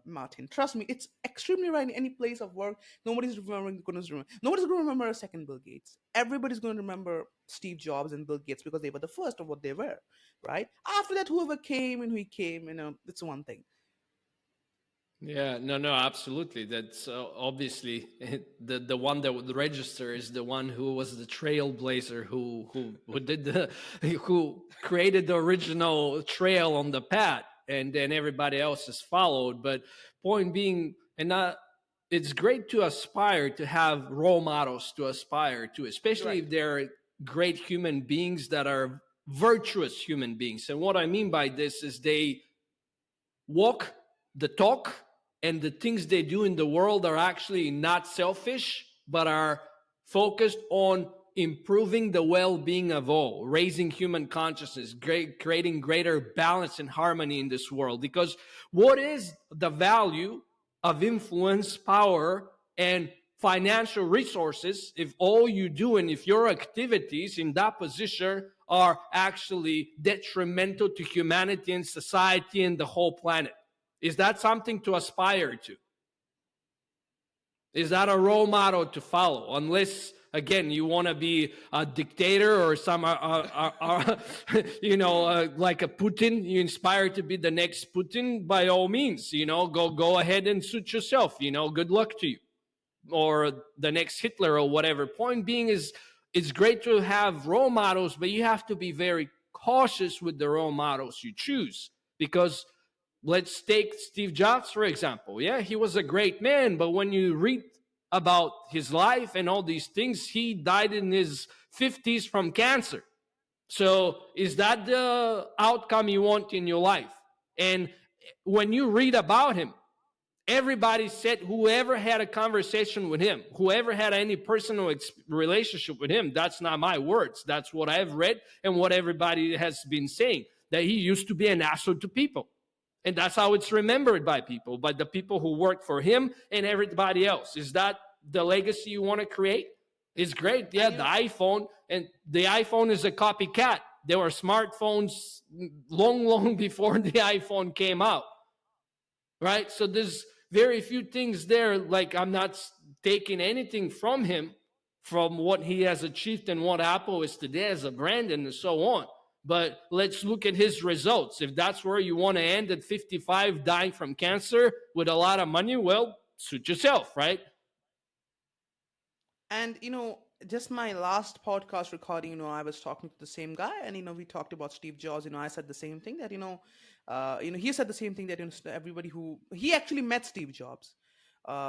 Martin. Trust me, it's extremely rare in any place of work. Nobody's remembering. Nobody's going to remember a second Bill Gates. Everybody's going to remember Steve Jobs and Bill Gates because they were the first of what they were, right? After that, whoever came and who came, it's one thing. Yeah, no, no, absolutely. That's obviously the one that would register is the one who was the trailblazer, who did the who created the original trail on the path, and then everybody else has followed. But point being, and not, it's great to aspire to have role models to aspire to, especially Right. if they're great human beings that are virtuous human beings. And what I mean by this is they walk the talk, and the things they do in the world are actually not selfish but are focused on improving the well-being of all, raising human consciousness, creating greater balance and harmony in this world. Because what is the value of influence, power, and financial resources if all you do and if your activities in that position are actually detrimental to humanity and society and the whole planet? Is that something to aspire to? Is that a role model to follow? Unless, again, you want to be a dictator or some, like a Putin, you inspire to be the next Putin, by all means, go ahead and suit yourself, good luck to you. Or the next Hitler or whatever. Point being is, it's great to have role models, but you have to be very cautious with the role models you choose. Because let's take Steve Jobs, for example. Yeah, he was a great man, but when you read about his life and all these things, he died in his 50s from cancer. So is that the outcome you want in your life? And when you read about him, everybody said, whoever had a conversation with him, whoever had any personal relationship with him, that's not my words. That's what I've read and what everybody has been saying, that he used to be an asshole to people. And that's how it's remembered by people, by the people who worked for him and everybody else. Is that the legacy you want to create? It's great. Yeah, And the iPhone, and the iPhone is a copycat. There were smartphones long, long before the iPhone came out, right? So there's very few things there. Like, I'm not taking anything from him, from what he has achieved and what Apple is today as a brand and so on. But let's look at his results. If that's where you want to end at 55, dying from cancer with a lot of money, well, suit yourself, right? And just my last podcast recording, I was talking to the same guy, and we talked about Steve Jobs. I said the same thing that he said the same thing that everybody who he actually met Steve Jobs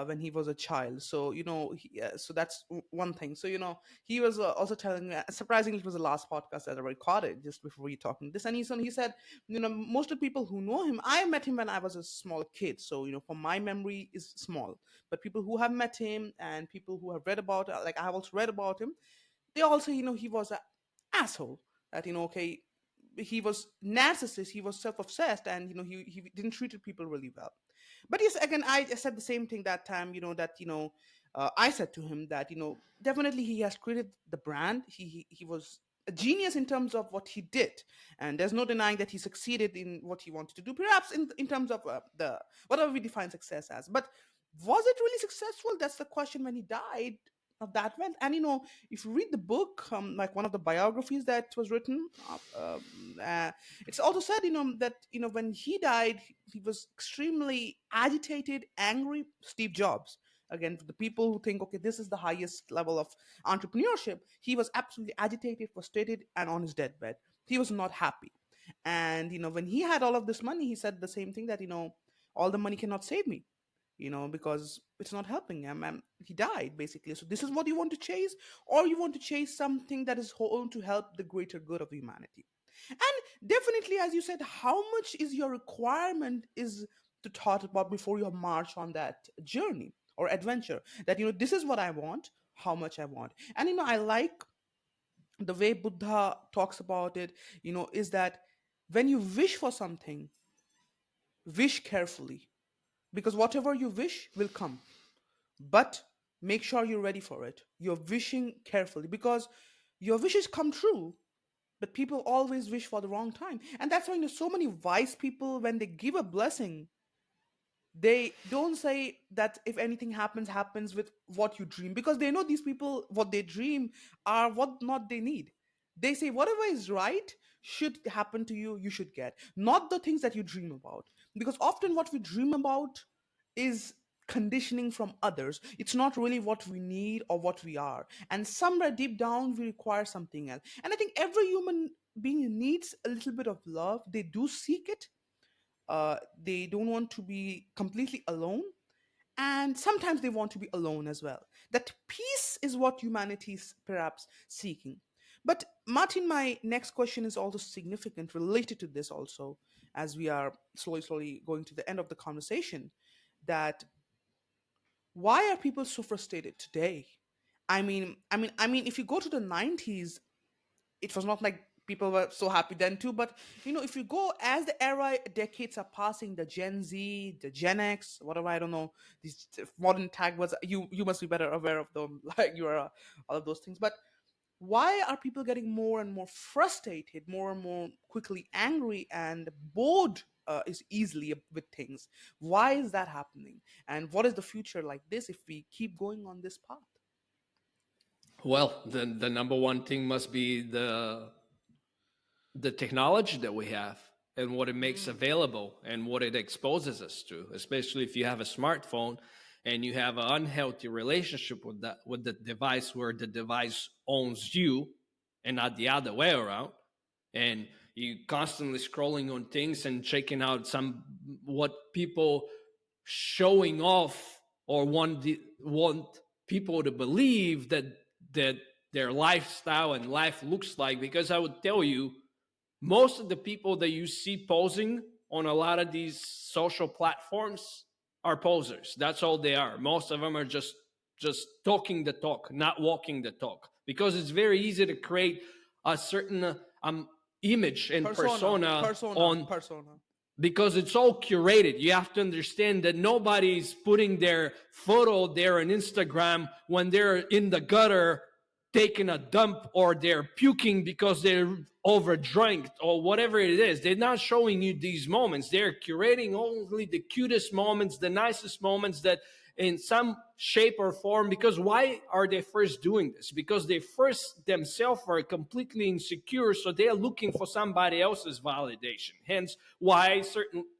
when he was a child. So so that's one thing. So he was also telling me, surprisingly, it was the last podcast that I recorded just before we talking this, and he said, most of the people who know him, I met him when I was a small kid. So for my memory is small, but people who have met him and people who have read about, like I have also read about him, they also he was an asshole. That okay, he was narcissist, he was self-obsessed, and he didn't treat people really well. But yes, again, I said the same thing that time, that I said to him that definitely he has created the brand. He was a genius in terms of what he did, and there's no denying that he succeeded in what he wanted to do, perhaps in terms of the whatever we define success as. But was it really successful? That's the question. When he died of that went, and if you read the book, like one of the biographies that was written, it's also said that when he died, he was extremely agitated, angry. Steve Jobs, again, for the people who think, okay, this is the highest level of entrepreneurship, he was absolutely agitated, frustrated, and on his deathbed he was not happy. And when he had all of this money, he said the same thing, that all the money cannot save me, because it's not helping him, and he died basically. So this is what you want to chase, or you want to chase something that is whole to help the greater good of humanity. And definitely, as you said, how much is your requirement is to thought about before you march on that journey or adventure, that this is what I want, how much I want. And I like the way Buddha talks about it, is that when you wish for something, wish carefully, because whatever you wish will come. But make sure you're ready for it. You're wishing carefully, because your wishes come true, but people always wish for the wrong time. And that's why so many wise people, when they give a blessing, they don't say that if anything happens with what you dream, because they know these people, what they dream are what not they need. They say whatever is right should happen to you, you should get, not the things that you dream about. Because often what we dream about is conditioning from others. It's not really what we need or what we are, and somewhere deep down we require something else. And I think every human being needs a little bit of love. They do seek it. They don't want to be completely alone, and sometimes they want to be alone as well. That peace is what humanity is perhaps seeking. But Martin, my next question is also significant, related to this also, as we are slowly going to the end of the conversation. That why are people so frustrated today? I mean, if you go to the 90s, it was not like people were so happy then too. But if you go, as the era decades are passing, the Gen Z, the Gen X, whatever, I don't know, these modern tag words, you must be better aware of them, like you are, all of those things. But why are people getting more and more frustrated, more and more quickly angry, and bored is easily with things? Why is that happening? And what is the future like this if we keep going on this path? Well, the number one thing must be the technology that we have and what it makes Mm, available and what it exposes us to, especially if you have a smartphone and you have an unhealthy relationship with the device, where the device owns you and not the other way around. And you constantly scrolling on things and checking out some what people showing off, or want people to believe that their lifestyle and life looks like. Because I would tell you, most of the people that you see posing on a lot of these social platforms are posers. That's all they are. Most of them are just talking the talk, not walking the talk. Because it's very easy to create a certain image and persona, persona persona, on, persona. because it's all curated. You have to understand that nobody's putting their photo there on Instagram when they're in the gutter taking a dump, or they're puking because they're overdrank, or whatever it is. They're not showing you these moments. They're curating only the cutest moments, the nicest moments, that in some shape or form. Because why are they first doing this? Because they first themselves are completely insecure, so they're looking for somebody else's validation. Hence why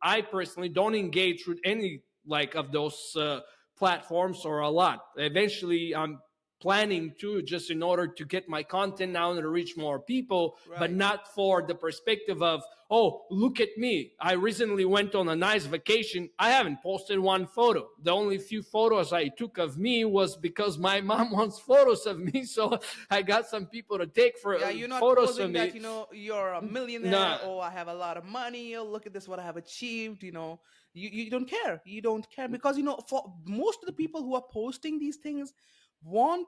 I personally don't engage with any like of those platforms, or a lot. Eventually I'm planning to, just in order to get my content out and to reach more people, but Right. not for the perspective of, oh, look at me, I recently went on a nice vacation. I haven't posted one photo. The only few photos I took of me was because my mom wants photos of me, so I got some people to take for Yeah, you're not photos of posing that, me. you're a millionaire. Nah. Oh, I have a lot of money. Oh, look at this, what I have achieved. You don't care. You don't care, because, for most of the people who are posting these things want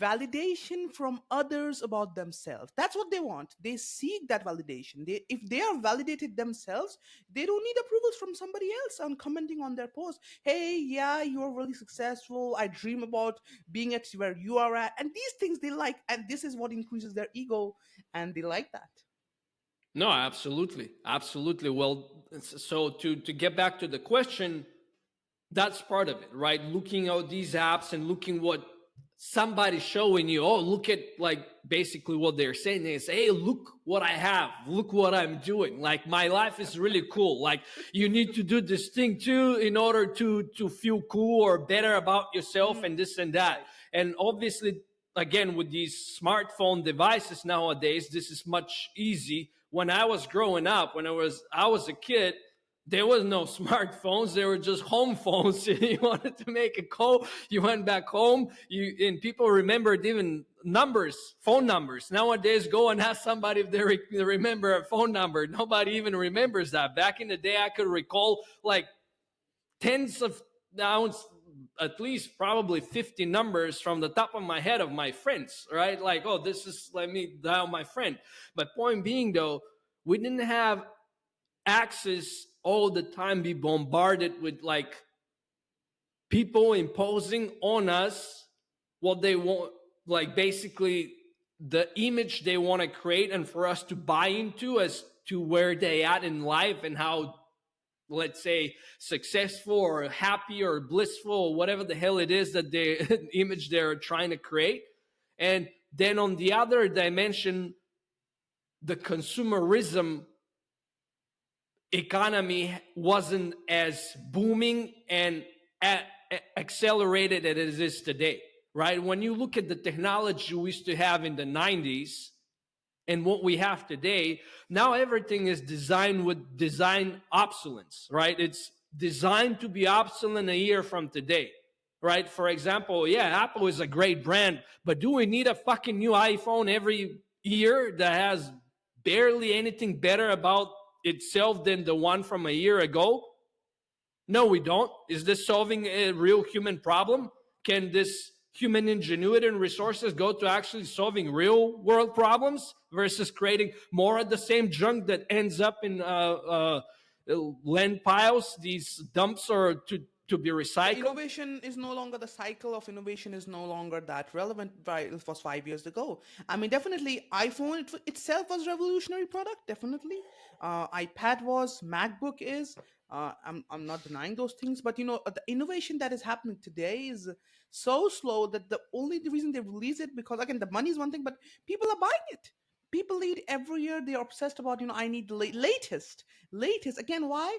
validation from others about themselves. That's what they want. They seek that validation. If they are validated themselves, they don't need approvals from somebody else on commenting on their post. Hey, yeah, you're really successful. I dream about being at where you are at. And these things they like, and this is what increases their ego, and they like that. No, absolutely, absolutely. Well, so to get back to the question, that's part of it, right? Looking at these apps and looking what somebody's showing you. Oh, look at, like, basically what they're saying is, hey, look what I have, look what I'm doing. Like, my life is really cool. Like, you need to do this thing too in order to feel cool or better about yourself, and this and that. Right. And obviously, again, with these smartphone devices nowadays, this is much easy. When I was growing up, when I was a kid, there was no smartphones. There were just home phones. You wanted to make a call, you went back home. And people remembered even numbers, phone numbers. Nowadays, go and ask somebody if they remember a phone number. Nobody even remembers that. Back in the day, I could recall like tens of now at least probably 50 numbers from the top of my head of my friends, right? Like, oh, this is, let me dial my friend. But point being, though, we didn't have access all the time, be bombarded with like people imposing on us what they want, like basically the image they want to create, and for us to buy into as to where they at in life and how, let's say, successful or happy or blissful or whatever the hell it is that they image they're trying to create. And then on the other dimension, the consumerism economy wasn't as booming and accelerated as it is today, right? When you look at the technology we used to have in the 90s and what we have today, now everything is designed with design obsolescence, right? It's designed to be obsolete a year from today, right? For example, yeah, Apple is a great brand, but do we need a fucking new iPhone every year that has barely anything better about itself than the one from a year ago? No, we don't. Is this solving a real human problem? Can this human ingenuity and resources go to actually solving real world problems versus creating more of the same junk that ends up in land piles, these dumps, or to be Yeah, recycled? innovation is no longer, the cycle of innovation is no longer that relevant it was 5 years ago. I mean, definitely iPhone itself was revolutionary product, definitely. iPad was, MacBook is. I'm not denying those things, but the innovation that is happening today is so slow that the only reason they release it, because again, the money is one thing, but people are buying it. People need every year. They are obsessed about, I need the latest. Again, why?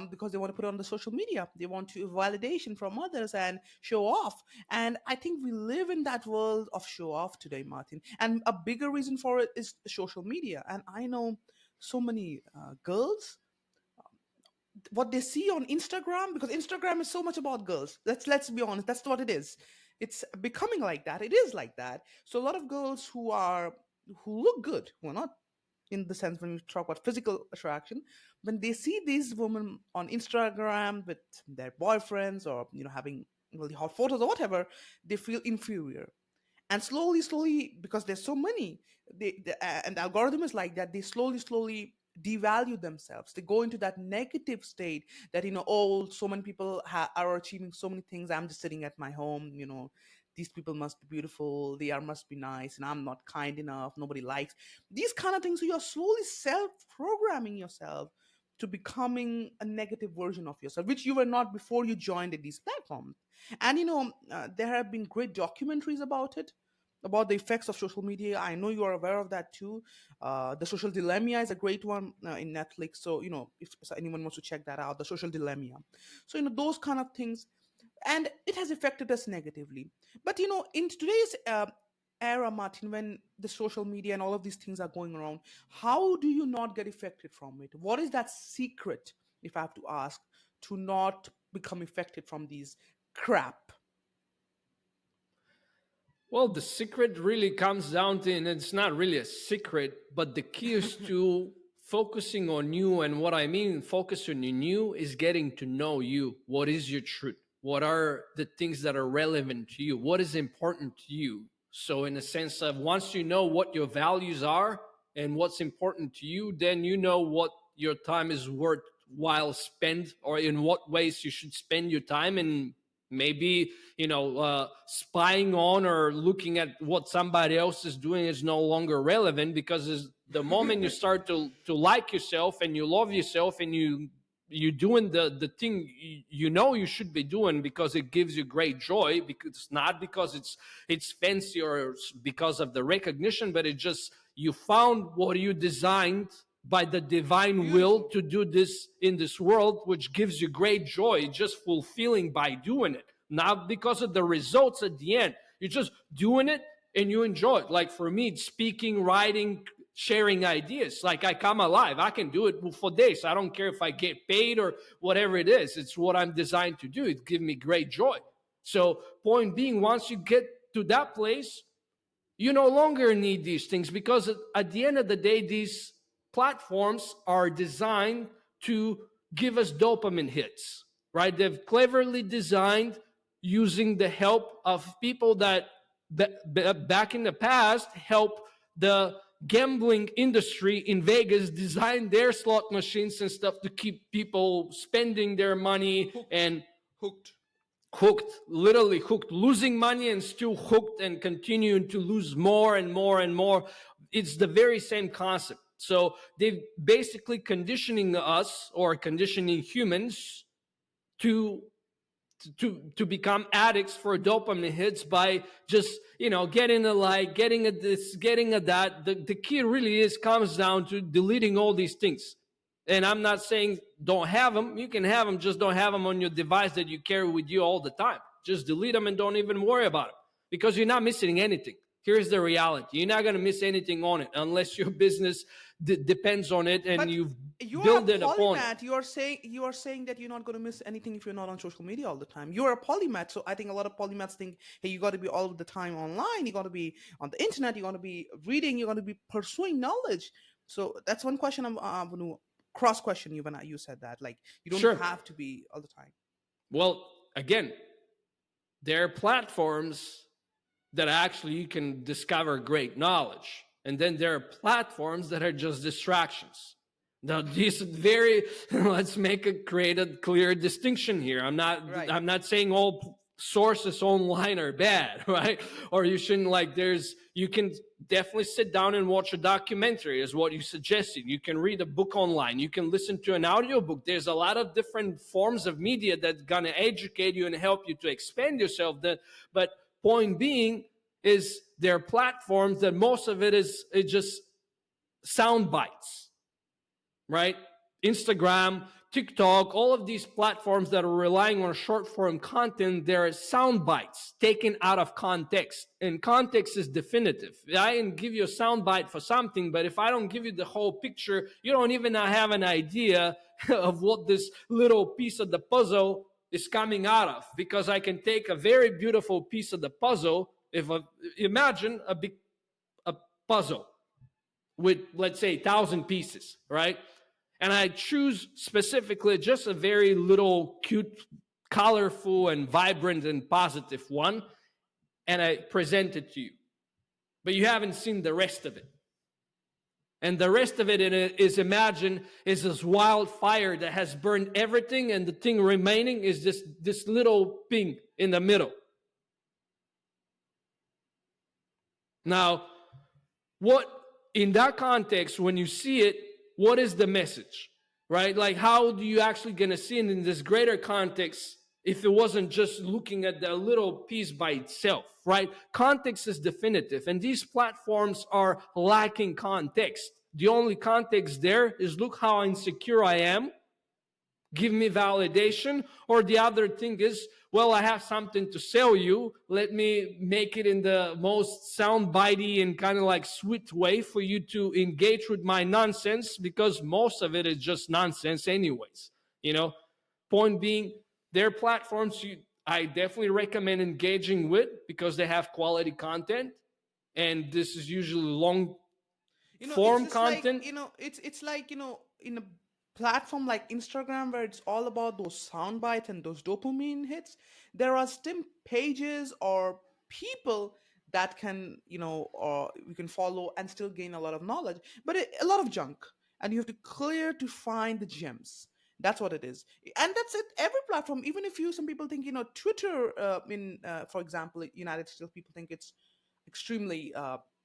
Because they want to put it on the social media. They want to validation from others and show off. And I think we live in that world of show off today, Martin. And a bigger reason for it is social media. And I know so many girls, what they see on Instagram, because Instagram is so much about girls. Let's be honest, that's what it is. It's becoming like that. It is like that. So a lot of girls who look good, who are not in the sense when we talk about physical attraction, when they see these women on Instagram with their boyfriends or having really hot photos or whatever, they feel inferior. And slowly, because there's so many, and the algorithm is like that, they slowly devalue themselves. They go into that negative state that, oh, so many people are achieving so many things, I'm just sitting at my home. These people must be beautiful, they are must be nice, and I'm not kind enough, nobody likes these kind of things. So you're slowly self-programming yourself to becoming a negative version of yourself, which you were not before you joined these platforms. And there have been great documentaries about it, about the effects of social media. I know you are aware of that too. The Social Dilemma is a great one in Netflix. So if anyone wants to check that out, the Social Dilemma. So those kind of things, and it has affected us negatively. But in today's era, Martin, when the social media and all of these things are going around, how do you not get affected from it? What is that secret, if I have to ask, to not become affected from these crap? Well, the secret really comes down to, and it's not really a secret, but the key is to focusing on you. And what I mean, focusing on you is getting to know you. What is your truth? What are the things that are relevant to you? What is important to you? So, in a sense of once you know what your values are and what's important to you, then you know what your time is worthwhile spent, or in what ways you should spend your time. And maybe spying on or looking at what somebody else is doing is no longer relevant, because the moment you start to like yourself and you love yourself and you doing the thing you should be doing because it gives you great joy, because not because it's fancy or because of the recognition, but it just you found what you designed by the divine will Beautiful. to do this in this world, which gives you great joy, just fulfilling by doing it, not because of the results at the end. You're just doing it and you enjoy it. Like for me, it's speaking, writing, sharing ideas. Like I come alive. I can do it for days. I don't care if I get paid or whatever it is. It's what I'm designed to do. It gives me great joy. So point being, once you get to that place, you no longer need these things, because at the end of the day, these platforms are designed to give us dopamine hits. right? They've cleverly designed using the help of people that back in the past help the gambling industry in Vegas design their slot machines and stuff to keep people spending their money Hooked. and Hooked. hooked, literally hooked, losing money and still hooked and continuing to lose more and more and more. It's the very same concept. So they're basically conditioning us or conditioning humans to to become addicts for dopamine hits by just getting a like, getting a this, getting a that. The key really is comes down to deleting all these things. And I'm not saying don't have them. You can have them, just don't have them on your device that you carry with you all the time. Just delete them and don't even worry about them, because you're not missing anything. Here's the reality: you're not going to miss anything on it unless your business depends on it and But you've you are a built it upon it. polymath. You are saying that you're not going to miss anything if you're not on social media all the time. You're a polymath, so I think a lot of polymaths think, hey, you got to be all the time online. You got to be on the internet. You got to be reading. You got to be pursuing knowledge. So that's one question I'm going to cross question you when you said that. Like you don't Sure. have to be all the time. Well, again, there are platforms that actually you can discover great knowledge. And then there are platforms that are just distractions. Now, these very let's create a clear distinction here. Right. I'm not saying all sources online are bad, right? Or you shouldn't you can definitely sit down and watch a documentary is what you suggested. You can read a book online. You can listen to an audiobook. There's a lot of different forms of media that's going to educate you and help you to expand yourself. But point being is there are platforms that most of it is just sound bites, right? Instagram, TikTok, all of these platforms that are relying on short form content, there are sound bites taken out of context. And context is definitive. I can give you a sound bite for something, but if I don't give you the whole picture, you don't even have an idea of what this little piece of the puzzle is coming out of. Because I can take a very beautiful piece of the puzzle. Imagine a puzzle with, let's say, 1,000 pieces, right? And I choose specifically just a very little cute, colorful and vibrant and positive one, and I present it to you. But you haven't seen the rest of it. And the rest of it is, imagine, is this wildfire that has burned everything, and the thing remaining is this little thing in the middle. Now, what in that context, when you see it, what is the message, right? Like, how do you actually going to see it in this greater context if it wasn't just looking at the little piece by itself, right? Context is definitive, and these platforms are lacking context. The only context there is, look how insecure I am, give me validation. Or the other thing is, well, I have something to sell you. Let me make it in the most soundbitey and kind of like sweet way for you to engage with my nonsense, because most of it is just nonsense anyways. Point being, their platforms I definitely recommend engaging with, because they have quality content, and this is usually long It's form just like, content. it's like, in a platform like Instagram where it's all about those sound bites and those dopamine hits, there are still pages or people that can, or you can follow and still gain a lot of knowledge, but a lot of junk, and you have to clear to find the gems. That's what it is, and that's it. Every platform, even if some people think, Twitter, in for example, United States, people think it's extremely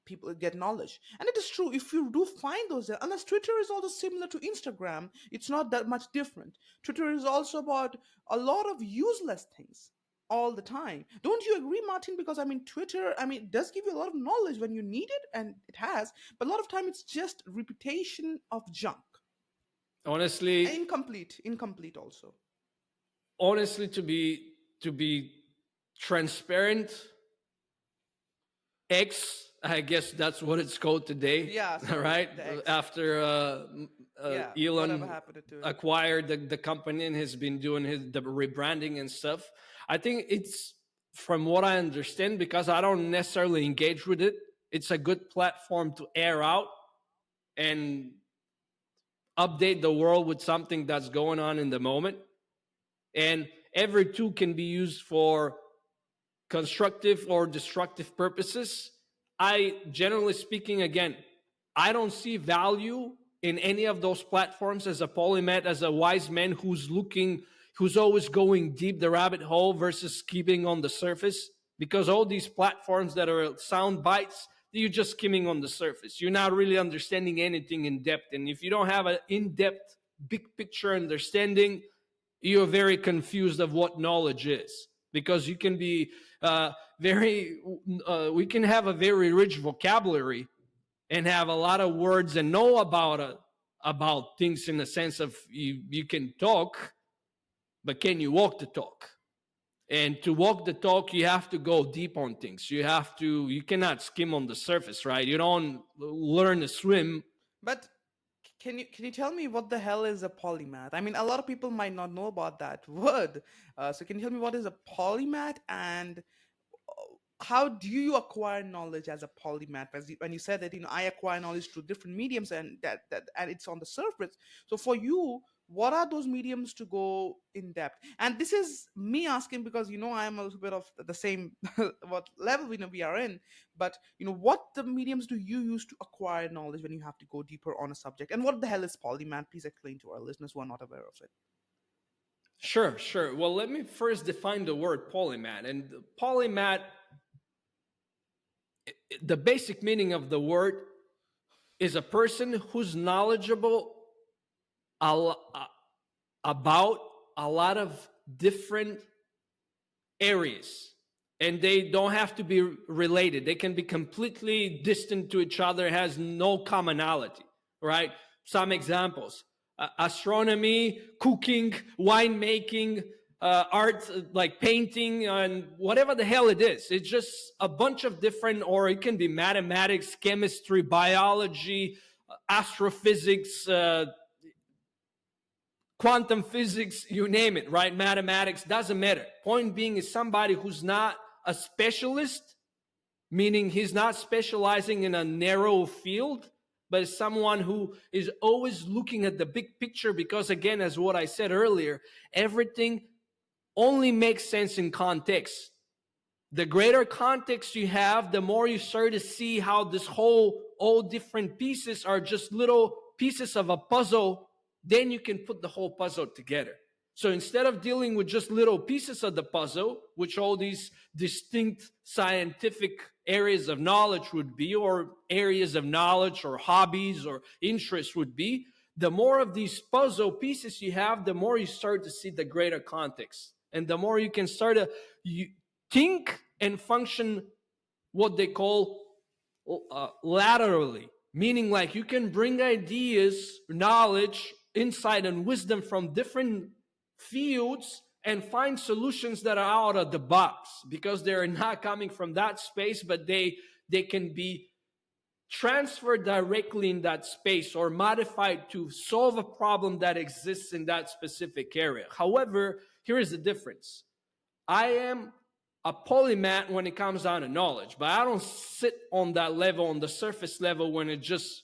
people get knowledge, and it is true. If you do find those there, unless Twitter is also similar to Instagram, it's not that much different. Twitter is also about a lot of useless things all the time. Don't you agree, Martin? Because I mean, Twitter, I mean, it does give you a lot of knowledge when you need it, and it has, but a lot of time it's just repetition of junk. honestly Incomplete also. Honestly, to be transparent, X, I guess that's what it's called today, Yeah, sorry, right? the X. After Yeah, whatever Elon happened to it. acquired the company and has been doing the rebranding and stuff. I think it's, from what I understand, because I don't necessarily engage with it, it's a good platform to air out and update the world with something that's going on in the moment. And every tool can be used for constructive or destructive purposes. I, generally speaking, again, I don't see value in any of those platforms as a polymath, as a wise man who's always going deep the rabbit hole versus keeping on the surface. Because all these platforms that are sound bites, you're just skimming on the surface. You're not really understanding anything in depth. And if you don't have an in-depth, big picture understanding, you're very confused of what knowledge is. Because you can be we can have a very rich vocabulary and have a lot of words and know about things in the sense of you can talk, but can you walk the talk? And to walk the talk, you have to go deep on things. You cannot skim on the surface, right? You don't learn to swim. But can you tell me what the hell is a polymath? I mean, a lot of people might not know about that word. So can you tell me what is a polymath, and how do you acquire knowledge as a polymath? When you said that, I acquire knowledge through different mediums, and that and it's on the surface. So for you, what are those mediums to go in depth? And this is me asking because I am a little bit of the same what level we are in. But what the mediums do you use to acquire knowledge when you have to go deeper on a subject? And what the hell is polymath? Please explain to our listeners who are not aware of it. Sure, sure. Well, let me first define the word polymath. And polymath, the basic meaning of the word is a person who's knowledgeable about a lot of different areas, and they don't have to be related. They can be completely distant to each other, has no commonality, right? Some examples: astronomy, cooking, winemaking, art, like painting, and whatever the hell it is. It's just a bunch of different, or it can be mathematics, chemistry, biology, astrophysics, quantum physics, you name it, right? Mathematics, doesn't matter. Point being is somebody who's not a specialist, meaning he's not specializing in a narrow field, but is someone who is always looking at the big picture, because again, as what I said earlier, everything only makes sense in context. The greater context you have, the more you start to see how all different pieces are just little pieces of a puzzle. Then you can put the whole puzzle together. So instead of dealing with just little pieces of the puzzle, which all these distinct scientific areas of knowledge would be, or areas of knowledge or hobbies or interests would be, the more of these puzzle pieces you have, the more you start to see the greater context. And the more you can start to think and function what they call laterally, meaning like you can bring ideas, knowledge, insight, and wisdom from different fields and find solutions that are out of the box, because they're not coming from that space, but they can be transferred directly in that space or modified to solve a problem that exists in that specific area. However, here is the difference. I am a polymath when it comes down to knowledge, but I don't sit on that level, on the surface level, when it's just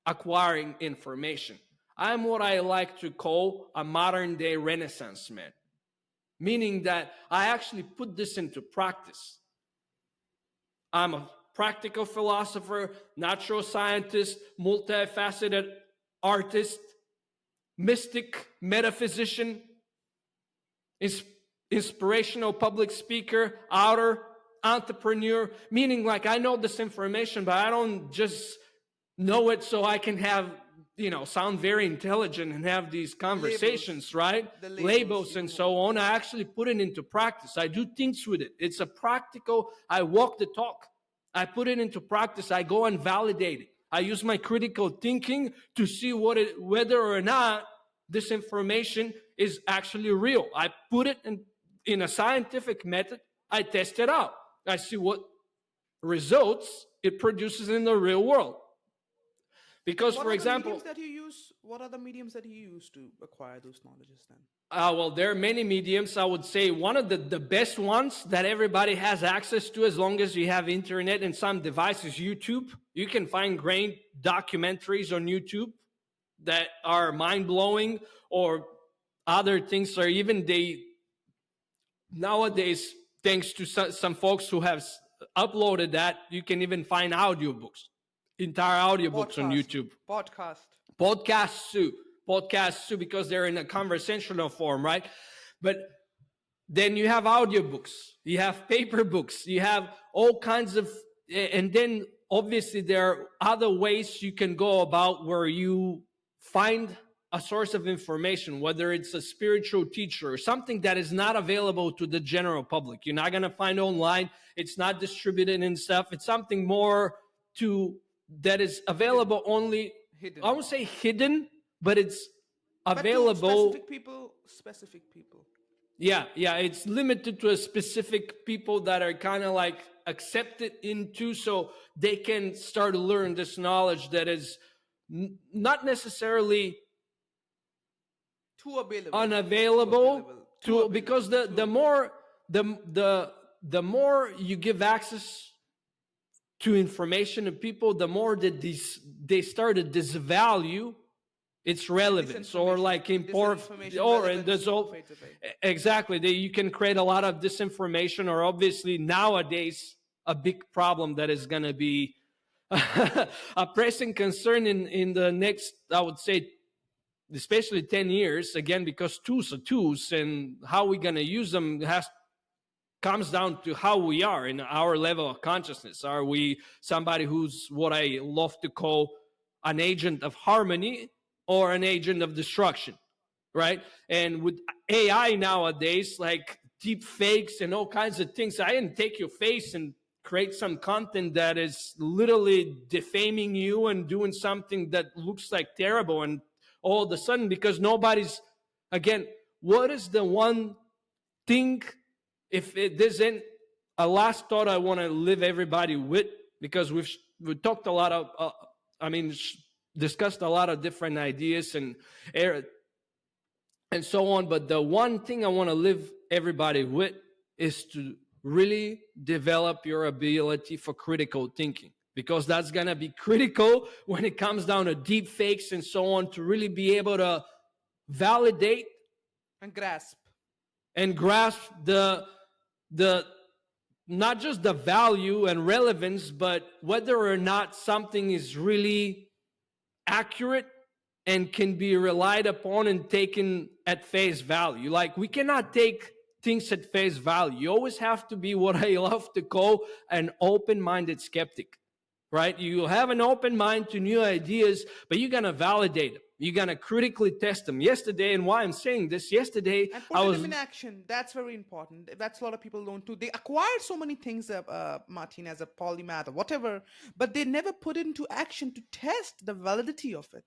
acquiring information. I'm what I like to call a modern day Renaissance man, meaning that I actually put this into practice. I'm a practical philosopher, natural scientist, multifaceted artist, mystic, metaphysician, inspirational public speaker, author, entrepreneur, meaning like I know this information, but I don't just know it so I can have, sound very intelligent and have these conversations, right? Labels and so on. I actually put it into practice. I do things with it. It's a practical, I walk the talk. I put it into practice. I go and validate it. I use my critical thinking to see whether or not this information is actually real. I put it in a scientific method. I test it out. I see what results it produces in the real world. Because, for example, what are the mediums that you use to acquire those knowledges then? Well, there are many mediums. I would say one of the best ones that everybody has access to, as long as you have internet and some devices, YouTube. You can find great documentaries on YouTube that are mind-blowing, or other things, or even they nowadays, thanks to some folks who have uploaded that, you can even find audiobooks, entire audiobooks on Podcast. YouTube. Podcast. Podcasts too, because they're in a conversational form, right? But then you have audiobooks, you have paper books, you have all kinds of, and then obviously there are other ways you can go about where you find a source of information, whether it's a spiritual teacher or something that is not available to the general public. You're not going to find online. It's not distributed and stuff. It's something more that is available only, Hidden. I won't say hidden, but it's But to available. specific people. Yeah, it's limited to a specific people that are kind of like accepted into, so they can start to learn this knowledge that is not necessarily Too available. unavailable Too because available. the more you give access to information to people, the more that they start to disvalue its relevance, or like import, or and there's all exactly that you can create a lot of disinformation, or obviously nowadays a big problem that is going to be a pressing concern in the next, I would say, especially 10 years, again, because tools are tools, and how we're going to use them comes down to how we are in our level of consciousness. Are we somebody who's what I love to call an agent of harmony, or an agent of destruction, right? And with AI nowadays, like deep fakes and all kinds of things, I didn't take your face and create some content that is literally defaming you and doing something that looks like terrible, and all of a sudden, because nobody's, again, what is the one thing, if it isn't a last thought I want to leave everybody with, because we've talked a lot of, discussed a lot of different ideas and so on, but the one thing I want to leave everybody with is to really develop your ability for critical thinking, because that's going to be critical when it comes down to deep fakes and so on, to really be able to validate and grasp the not just the value and relevance, but whether or not something is really accurate and can be relied upon and taken at face value. Like, we cannot take things at face value. You always have to be what I love to call an open-minded skeptic, right? You have an open mind to new ideas, but you're going to validate them. You're going to critically test them. Yesterday, and why I'm saying this, yesterday and put them in action. That's very important. That's a lot of people don't do. They acquire so many things, Martin, as a polymath or whatever, but they never put it into action to test the validity of it.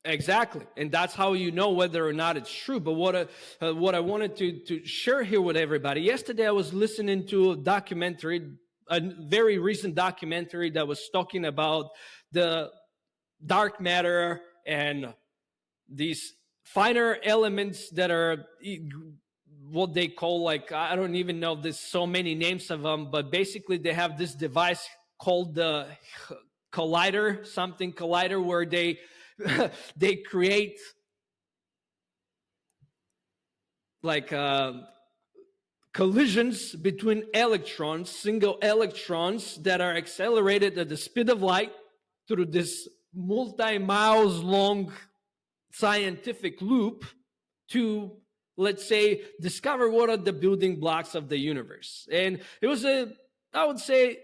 Exactly, and that's how you know whether or not it's true. But what I wanted to share here with everybody, yesterday I was listening to a documentary, a very recent documentary that was talking about the dark matter and these finer elements that are what they call, like, I don't even know, there's so many names of them, but basically they have this device called the collider, where they they create like collisions between electrons, single electrons that are accelerated at the speed of light through this multi-miles long scientific loop to, let's say, discover what are the building blocks of the universe. And it was I would say,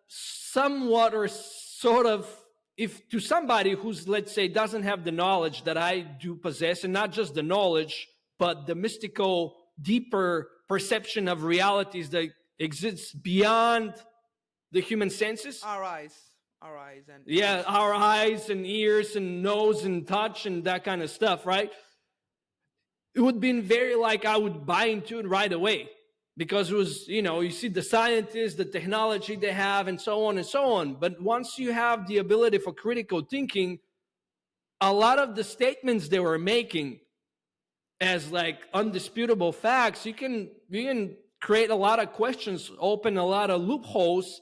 somewhat or sort of, if to somebody who's, let's say, doesn't have the knowledge that I do possess, and not just the knowledge, but the mystical, deeper perception of realities that exists beyond the human senses. Our eyes and our eyes and ears and nose and touch and that kind of stuff, right? It would be very like I would buy into it right away, because it was, you see the scientists, the technology they have, and so on and so on. But once you have the ability for critical thinking, a lot of the statements they were making as like undisputable facts, you can create a lot of questions, open a lot of loopholes,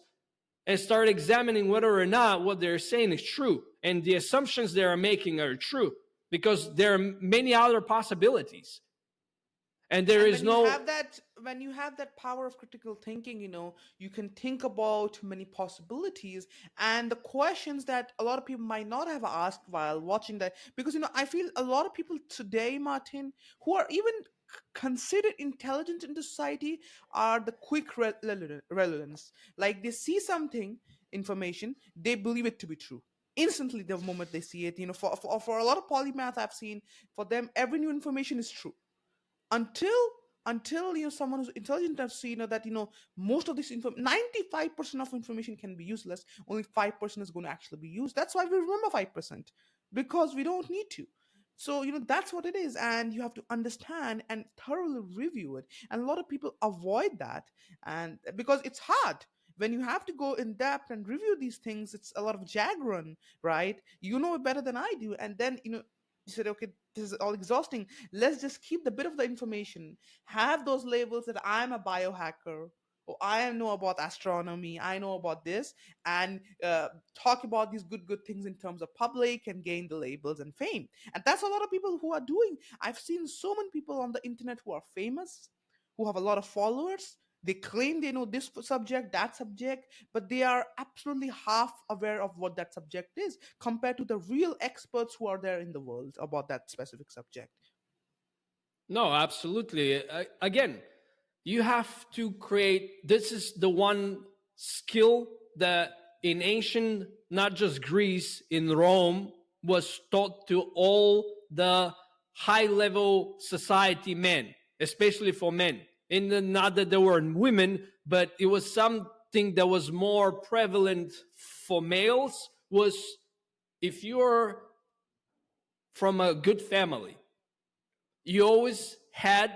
and start examining whether or not what they're saying is true and the assumptions they are making are true. because there are many other possibilities, and there And is no. when you have that power of critical thinking, you can think about many possibilities and the questions that a lot of people might not have asked while watching that. Because I feel a lot of people today, Martin, who are even considered intelligent in the society, are the quick relevance. Like they see something information, they believe it to be true instantly the moment they see it. For a lot of polymath I've seen, for them every new information is true until someone who's intelligent enough to see that most of this 95% of information can be useless. Only 5% is going to actually be used. That's why we remember 5%, because we don't need to. So that's what it is, and you have to understand and thoroughly review it. And a lot of people avoid that, and because it's hard when you have to go in depth and review these things. It's a lot of jargon, right? You know it better than I do, and then you said, okay, this is all exhausting. Let's just keep the bit of the information, have those labels that I'm a biohacker, or I know about astronomy, I know about this, and talk about these good things in terms of public, and gain the labels and fame. And that's a lot of people who are doing. I've seen so many people on the internet who are famous, who have a lot of followers. They claim they know this subject, that subject, but they are absolutely half aware of what that subject is compared to the real experts who are there in the world about that specific subject. No, absolutely. Again, you have to create. This is the one skill that in ancient, not just Greece, in Rome, was taught to all the high level society men, especially for men. Not that there were women, but it was something that was more prevalent for males. Was if you're from a good family, you always had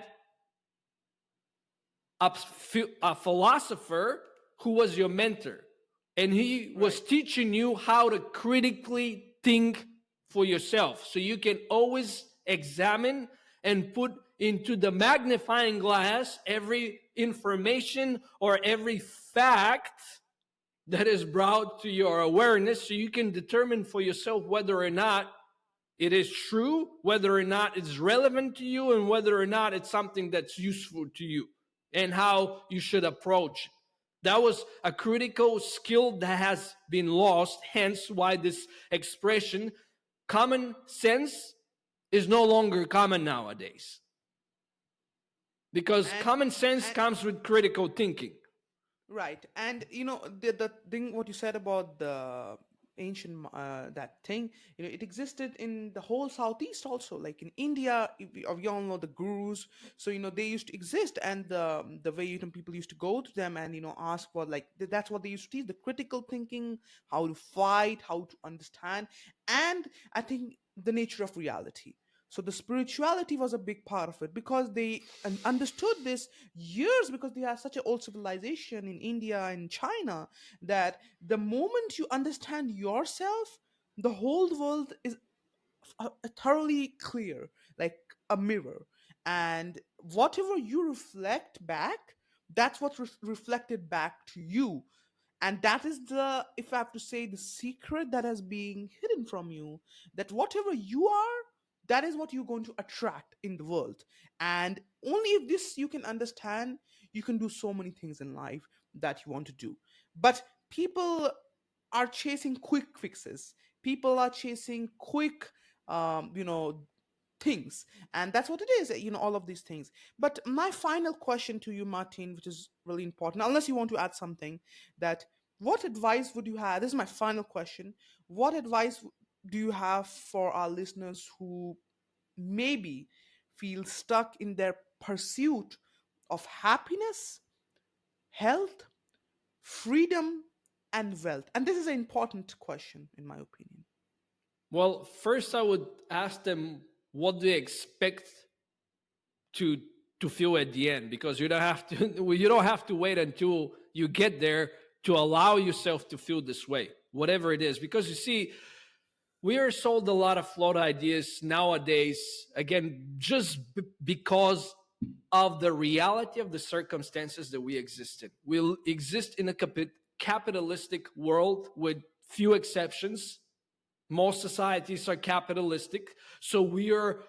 a philosopher who was your mentor, and he was Right. teaching you how to critically think for yourself, so you can always examine and put into the magnifying glass every information or every fact that is brought to your awareness, so you can determine for yourself whether or not it is true, whether or not it's relevant to you, and whether or not it's something that's useful to you, and how you should approach it. That was a critical skill that has been lost, hence why this expression, common sense, is no longer common nowadays. Because and common sense and comes with critical thinking. Right, and the thing what you said about the ancient that thing, it existed in the whole southeast also, like in India. We all know the gurus, so they used to exist, and the way people used to go to them and ask for, like, that's what they used to teach: the critical thinking, how to fight, how to understand, and I think the nature of reality. So the spirituality was a big part of it, because they understood this years, because they have such an old civilization in India and China, that the moment you understand yourself, the whole world is thoroughly clear, like a mirror. And whatever you reflect back, that's what's reflected back to you. And that is, the if I have to say, the secret that has been hidden from you, that whatever you are, that is what you're going to attract in the world. And only if this you can understand, you can do so many things in life that you want to do. But people are chasing quick fixes, people are chasing quick things, and that's what it is, all of these things. But my final question to you, Martin, which is really important, unless you want to add something, that what advice would you have? This is my final question. What advice do you have for our listeners who maybe feel stuck in their pursuit of happiness, health, freedom, and wealth? And this is an important question, in my opinion. Well, first I would ask them what they expect to to feel at the end, because you don't have to you don't have to wait until you get there to allow yourself to feel this way, whatever it is. Because you see, we are sold a lot of flawed ideas nowadays, again, just because of the reality of the circumstances that we exist in. We exist in a capitalistic world with few exceptions, Most societies are capitalistic, so we are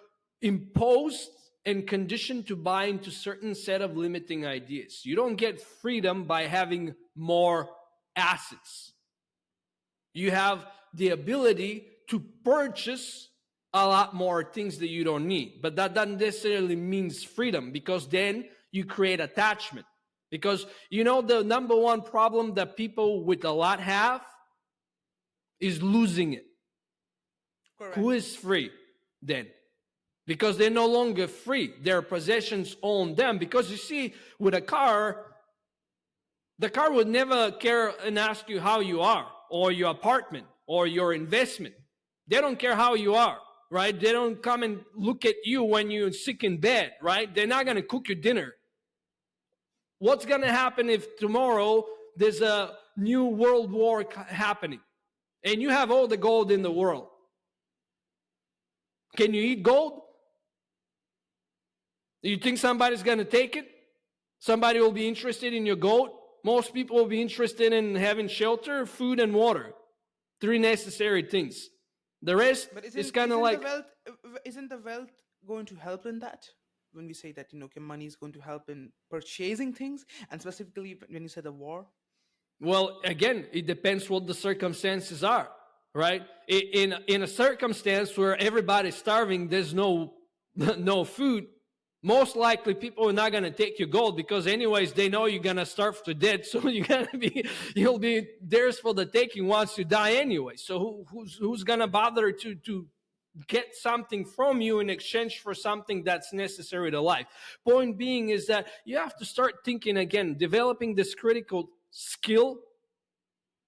imposed and conditioned to buy into certain set of limiting ideas. You don't get freedom by having more assets. You have the ability to purchase a lot more things that you don't need, but that doesn't necessarily means freedom, because then you create attachment. Because the number one problem that people with a lot have is losing it. Who Correct. is free then? Because they're no longer free. Their possessions own them. Because you see, with a car, the car would never care and ask you how you are, or your apartment, or your investment. They don't care how you are, right? They don't come and look at you when you're sick in bed, right? They're not going to cook your dinner. What's going to happen if tomorrow there's a new world war happening and you have all the gold in the world? Can you eat gold? Do you think somebody's going to take it? Somebody will be interested in your gold? Most people will be interested in having shelter, food, and water. 3 necessary things. The rest But is isn't kind of isn't the like, wealth isn't the wealth going to help in that? When we say that okay, money is going to help in purchasing things, and specifically when you say the war. well, again, it depends what the circumstances are, right? In a circumstance where everybody's starving, there's no no food. Most likely, people are not going to take your gold, because, anyways, they know you're going to starve to death. So you'll be theirs for the taking once you die, anyway. So who's going to bother to get something from you in exchange for something that's necessary to life? Point being is that you have to start thinking again, developing this critical skill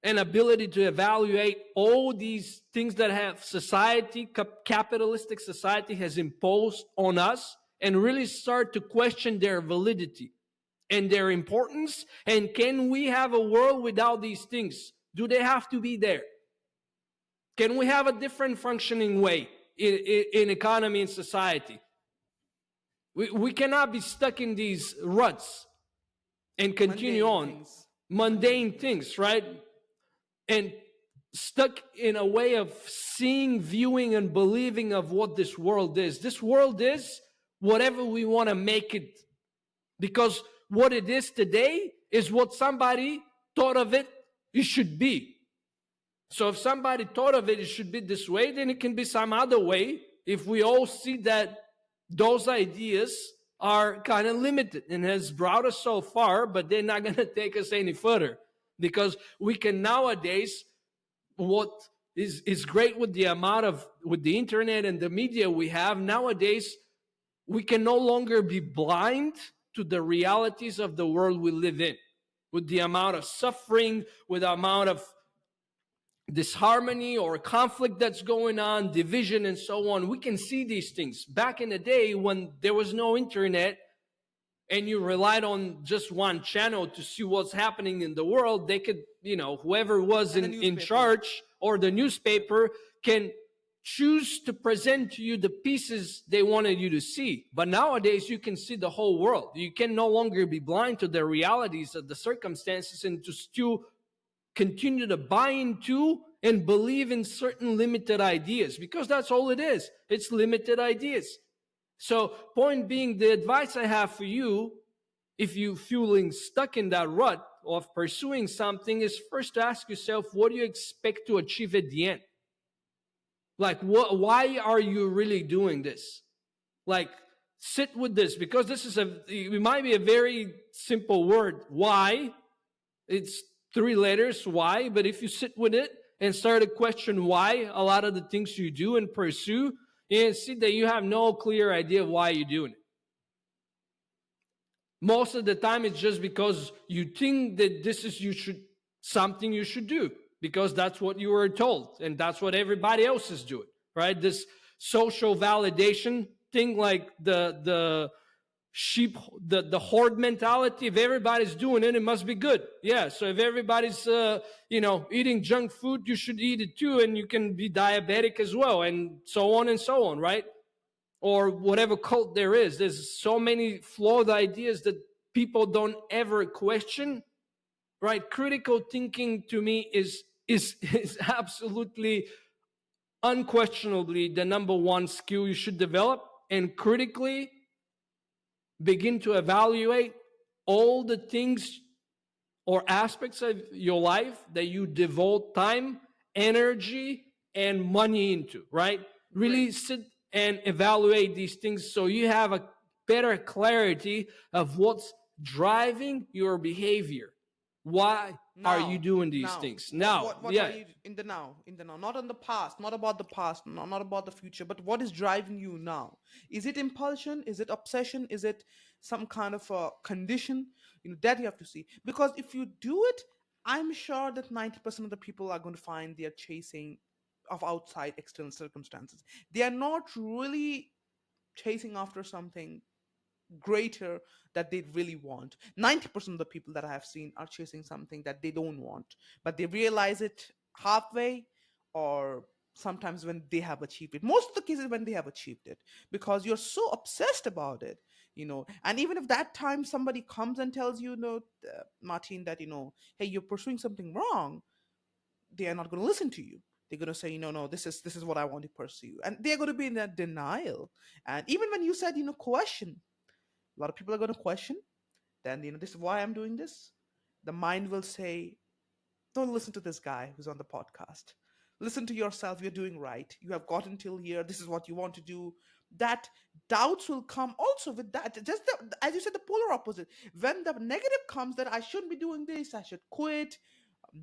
and ability to evaluate all these things that have society, capitalistic society, has imposed on us, and really start to question their validity and their importance. And can we have a world without these things? Do they have to be there? Can we have a different functioning way in economy and society? We cannot be stuck in these ruts and continue Mundane on. things. Mundane Mundane things. things, right? And stuck in a way of seeing, viewing, and believing of what this world is. This world is whatever we want to make it, because what it is today is what somebody thought of it should be. So if somebody thought of it should be this way, then it can be some other way, if we all see that those ideas are kind of limited and has brought us so far, but they're not going to take us any further. Because we can nowadays, what is great with the amount of, with the internet and the media we have nowadays, we can no longer be blind to the realities of the world we live in. With the amount of suffering, with the amount of disharmony or conflict that's going on, division and so on, we can see these things. Back in the day when there was no internet and you relied on just one channel to see what's happening in the world, they could, whoever was And the in newspaper. charge, or the newspaper, can choose to present to you the pieces they wanted you to see. But nowadays you can see the whole world. You can no longer be blind to the realities of the circumstances and to still continue to buy into and believe in certain limited ideas, because that's all it is. It's limited ideas. So, point being, the advice I have for you, if you're feeling stuck in that rut of pursuing something, is first to ask yourself, what do you expect to achieve at the end? Like, why are you really doing this? Like, sit with this, because it might be a very simple word, why. It's 3 letters, why. But if you sit with it and start to question why a lot of the things you do and pursue, you see that you have no clear idea of why you're doing it. Most of the time, it's just because you think that this is something you should do, because that's what you were told and that's what everybody else is doing, right? This social validation thing, like the sheep, the horde mentality. If everybody's doing it, it must be good. Yeah. So if everybody's eating junk food, you should eat it too, and you can be diabetic as well, and so on, right? Or whatever cult there is. There's so many flawed ideas that people don't ever question, right? Critical thinking to me is absolutely unquestionably the number one skill you should develop, and critically begin to evaluate all the things or aspects of your life that you devote time, energy, and money into, right? Really Great. sit and evaluate these things so you have a better clarity of what's driving your behavior. Why are you doing these Now, things? Now, what are yeah, you in the now? In the now, not on the past, not about the past, not about the future, but what is driving you now? Is it impulsion? Is it obsession? Is it some kind of a condition? That you have to see. Because if you do it, I'm sure that 90% of the people are going to find they are chasing of outside external circumstances. They are not really chasing after something greater that they really want. 90% of the people that I have seen are chasing something that they don't want, but they realize it halfway or sometimes when they have achieved it. Most of the cases when they have achieved it, because you're so obsessed about it. And even if that time somebody comes and tells you, Martin, that, hey, you're pursuing something wrong, they are not going to listen to you. They're going to say, no, this is what I want to pursue, and they're going to be in that denial. And even when you said, question, a lot of people are going to question, then, this is why I'm doing this. The mind will say, don't listen to this guy who's on the podcast. Listen to yourself. You're doing right. You have gotten till here. This is what you want to do. That doubts will come also with that. Just as you said, the polar opposite. When the negative comes that I shouldn't be doing this, I should quit,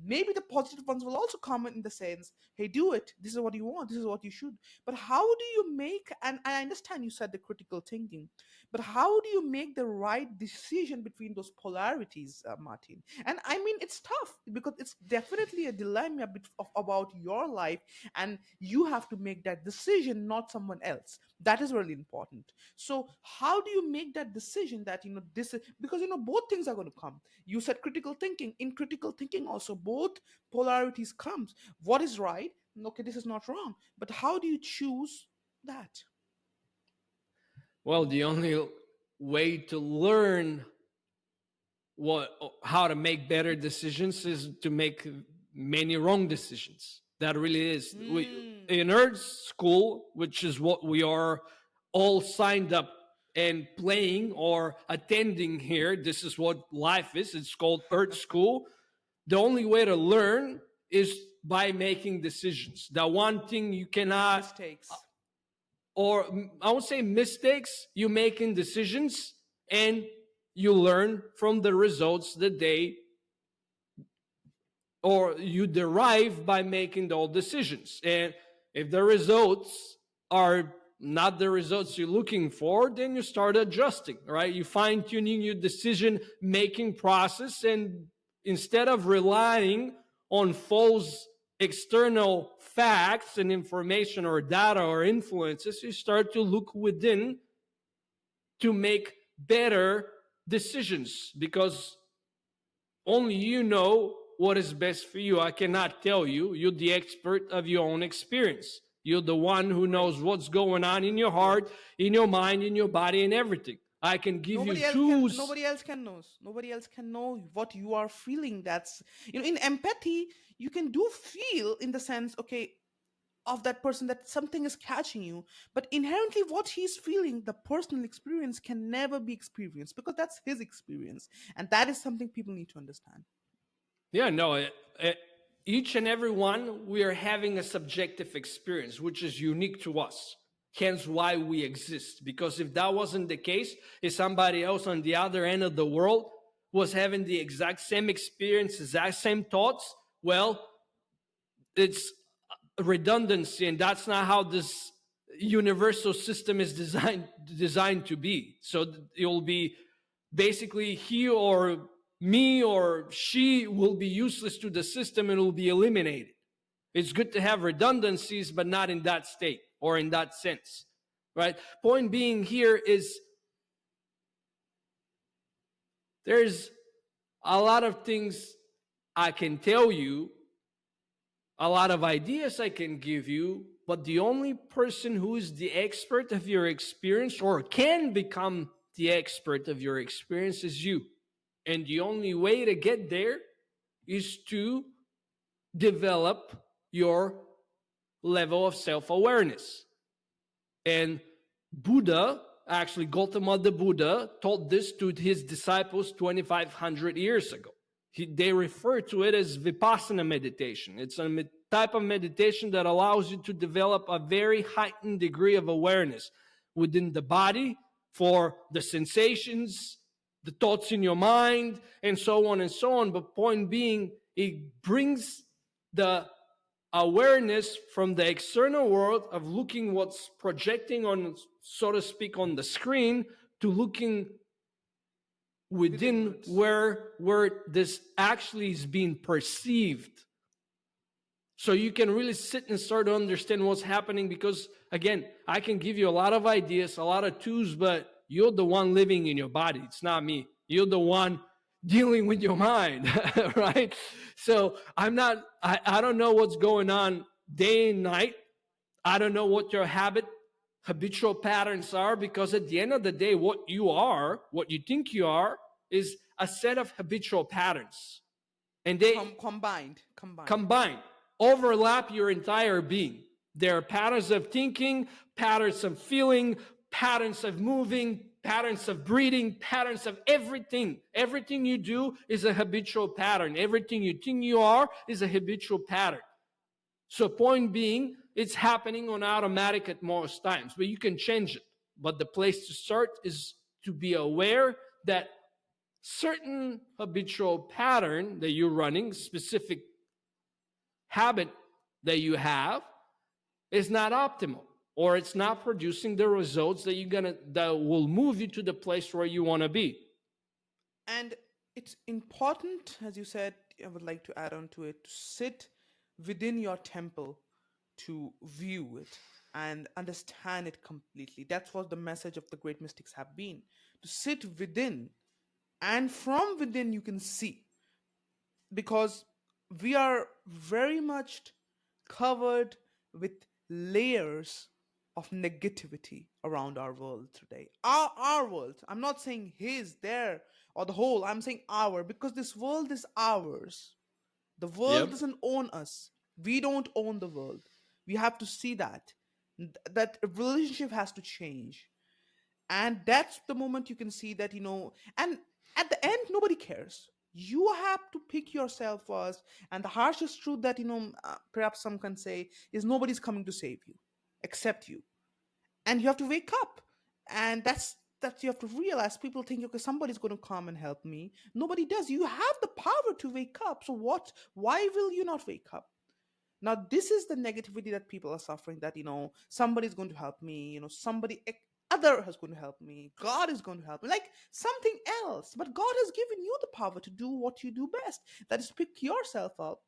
maybe the positive ones will also come in the sense, hey, do it, this is what you want, this is what you should. But how do you make, and I understand you said the critical thinking, but how do you make the right decision between those polarities, Martin? And I mean, it's tough because it's definitely a dilemma about your life, and you have to make that decision, not someone else. That is really important. So how do you make that decision that, this is because, both things are going to come. You said critical thinking. In critical thinking also, both polarities comes. What is right? Okay, this is not wrong. But how do you choose that? well, the only way to learn what how to make better decisions is to make many wrong decisions. That really is. We Hmm. in Earth School, which is what we are all signed up and playing or attending here. This is what life is. It's called Earth School. The only way to learn is by making decisions. The one thing you cannot, Mistakes. or I would say mistakes, you making decisions and you learn from the results that they or you derive by making those decisions. And if the results are not the results you're looking for, then you start adjusting, right? You fine tuning your decision making process. And instead of relying on false external facts and information or data or influences, you start to look within to make better decisions because only you know what is best for you. I cannot tell you. You're the expert of your own experience. You're the one who knows Great. what's going on in your heart, Great. in your mind, in your body, and everything. I can give you tools. Nobody else can know what you are feeling. That's, in empathy, you can do feel in the sense, okay, of that person, that something is catching you, but inherently what he's feeling, the personal experience can never be experienced because that's his experience, and that is something people need to understand. Yeah, no, each and every one, we are having a subjective experience, which is unique to us. Hence why we exist. Because if that wasn't the case, if somebody else on the other end of the world was having the exact same experience, exact same thoughts, well, it's redundancy, and that's not how this universal system is designed to be. So it will be basically he or me or she will be useless to the system and will be eliminated. It's good to have redundancies, but not in that state or in that sense, right? Point being here is there's a lot of things I can tell you, a lot of ideas I can give you, but the only person who is the expert of your experience or can become the expert of your experience is you. And the only way to get there is to develop your level of self-awareness. And Buddha, actually Gautama the Buddha, taught this to his disciples 2,500 years ago. They refer to it as vipassana meditation. It's a type of meditation that allows you to develop a very heightened degree of awareness within the body for the sensations, the thoughts in your mind, and so on and so on. But point being, it brings the awareness from the external world of looking what's projecting on, so to speak, on the screen, to looking within where this actually is being perceived. So you can really sit and start to understand what's happening, because again, I can give you a lot of ideas, a lot of tools, but you're the one living in your body. It's not me. You're the one dealing with your mind, right? So I don't know what's going on day and night. I don't know what your habitual patterns are, because at the end of the day, what you think you are, is a set of habitual patterns. And they combined overlap your entire being. There are patterns of thinking, patterns of feeling, patterns of moving, patterns of breathing, patterns of everything. Everything you do is a habitual pattern. Everything you think you are is a habitual pattern. So point being, it's happening on automatic at most times, but you can change it. But the place to start is to be aware that certain habitual pattern that you're running, specific habit that you have, is not optimal, or it's not producing the results that will move you to the place where you want to be. And it's important, as you said, I would like to add on to it, to sit within your temple, to view it and understand it completely. That's what the message of the great mystics have been, to sit within, and from within you can see. Because we are very much covered with layers of negativity around our world today. Our world. I'm not saying his, their, or the whole. I'm saying our, because this world is ours. The world doesn't own us. We don't own the world. We have to see that. That relationship has to change. And that's the moment you can see that, and at the end, nobody cares. You have to pick yourself first. And the harshest truth that, perhaps some can say, is nobody's coming to save you except you. And you have to wake up. And that you have to realize. People think, okay, somebody's going to come and help me. Nobody does. You have the power to wake up. So why will you not wake up? Now, this is the negativity that people are suffering, that, somebody's going to help me, somebody other is going to help me, God is going to help me, like something else. But God has given you the power to do what you do best. That is, pick yourself up.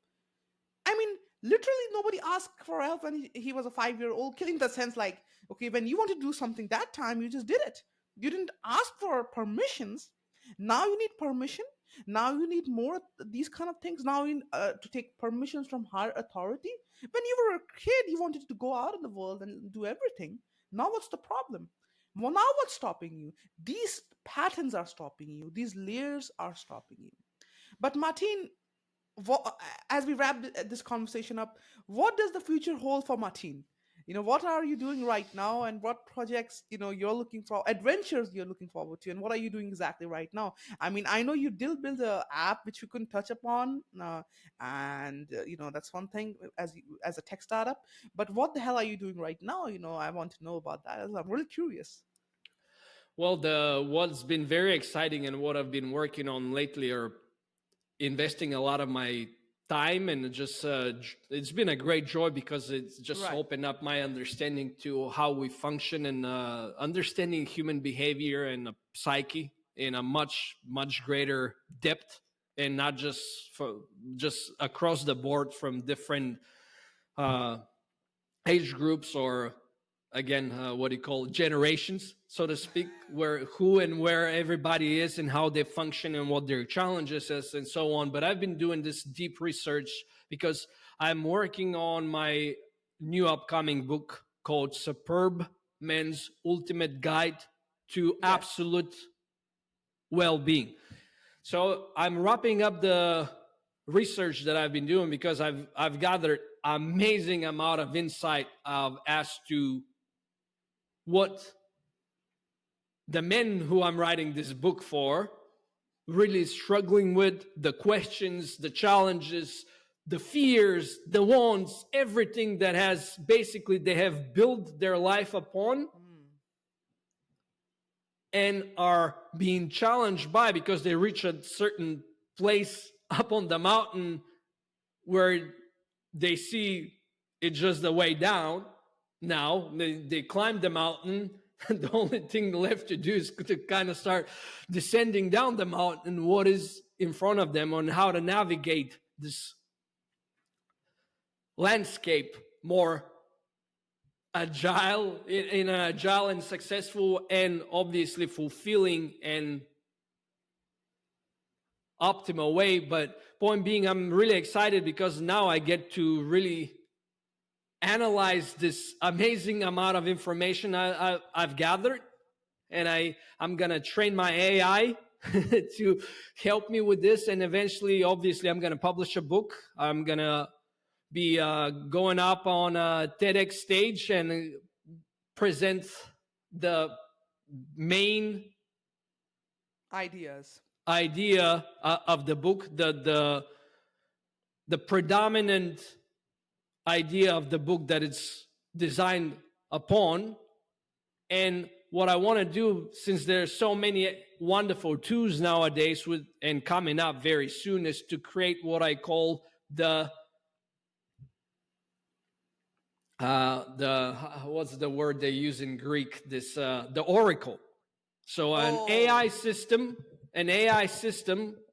I mean, literally nobody asked for help when he was a 5-year-old kid, in the sense like, okay, when you want to do something that time, you just did it. You didn't ask for permissions. Now you need permission. Now you need more these kind of things. Now you to take permissions from higher authority. When you were a kid, you wanted to go out in the world and do everything. Now what's the problem? Well, now what's stopping you? These patterns are stopping you. These layers are stopping you. But Martin, as we wrap this conversation up, what does the future hold for Martin? What are you doing right now, and what projects, you're looking for, adventures you're looking forward to, and what are you doing exactly right now? I mean, I know you did build an app which we couldn't touch upon, and that's one thing as a tech startup. But what the hell are you doing right now? I want to know about that. I'm really curious. Well, what's been very exciting and what I've been working on lately are investing a lot of my time, and just it's been a great joy, because it's just opened up my understanding to how we function, and understanding human behavior and psyche in a much greater depth, and not just across the board from different age groups, or again, what do you call it, generations, so to speak, where everybody is and how they function and what their challenges is and so on. But I've been doing this deep research because I'm working on my new upcoming book called Superb Men's Ultimate Guide to Absolute Well-Being. So I'm wrapping up the research that I've been doing, because I've gathered amazing amount of insight as to what the men who I'm writing this book for really struggling with, the questions, the challenges, the fears, the wants, everything that has basically they have built their life upon and are being challenged by, because they reach a certain place up on the mountain where they see it's just the way down. Now they climb the mountain. The only thing left to do is to kind of start descending down the mountain, what is in front of them, on how to navigate this landscape more agile, in an agile and successful and obviously fulfilling and optimal way. But point being, I'm really excited because now I get to really analyze this amazing amount of information I've gathered, and I'm gonna train my AI to help me with this, and eventually, obviously, I'm gonna publish a book. I'm gonna be going up on a TEDx stage and present the main idea of the book, the predominant idea of the book that it's designed upon. And what I want to do, since there's so many wonderful tools nowadays with and coming up very soon, is to create what I call the what's the word they use in Greek? This the oracle. So an AI system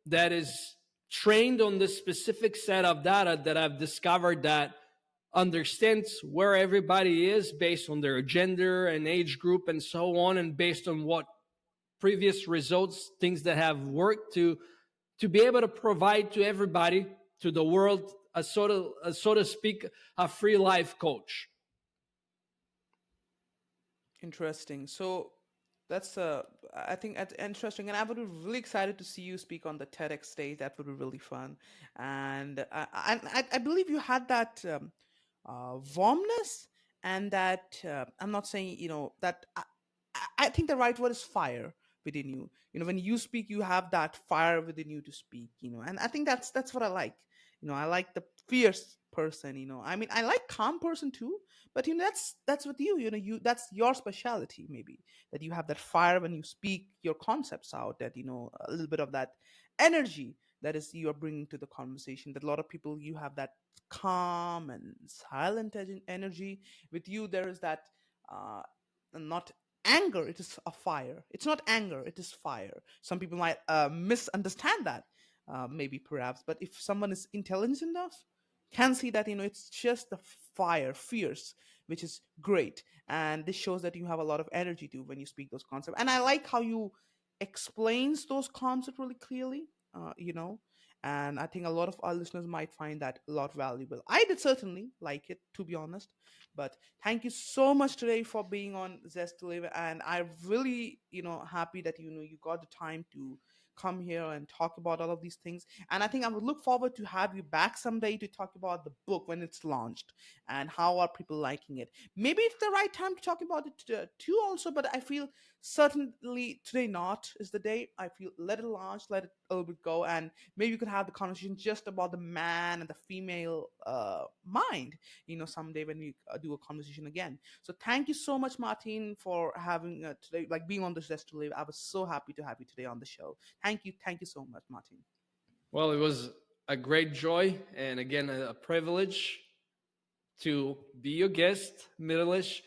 that is trained on the specific set of data that I've discovered that understands where everybody is based on their gender and age group and so on, and based on what previous results, things that have worked, to be able to provide to everybody, to the world, so to speak, a free life coach. Interesting. So that's I think that's interesting, and I would be really excited to see you speak on the TEDx stage. That would be really fun, and I believe you had that warmness, and that I'm not saying that I think the right word is fire within you. When you speak, you have that fire within you to speak. And I think that's what I like. I like the fierce person. I mean, I like calm person too, but that's with you. That's your specialty, maybe, that you have that fire when you speak your concepts out. That a little bit of that energy that is you are bringing to the conversation. That a lot of people, you have that calm and silent energy. With you, there is that not anger, it is a fire. It's not anger, it is fire. Some people might misunderstand that, maybe, perhaps, but if someone is intelligent enough, can see that it's just the fire, fierce, which is great. And this shows that you have a lot of energy too when you speak those concepts. And I like how you explains those concepts really clearly, and I think a lot of our listeners might find that a lot valuable. I did certainly like it, to be honest. But thank you so much today for being on Zest to Live, and I'm really happy that you got the time to come here and talk about all of these things. And I think I would look forward to have you back someday to talk about the book when it's launched and how are people liking it. Maybe it's the right time to talk about it too also, but I feel certainly today not is the day. I feel let it launch, let it a little bit go, and maybe you could have the conversation just about the man and the female mind, someday when we do a conversation again. So thank you so much, Martin, for having today, like being on the Zest to Live. I was so happy to have you today on the show. Thank you so much, Martin. Well, it was a great joy, and again, a privilege to be your guest, Middleish.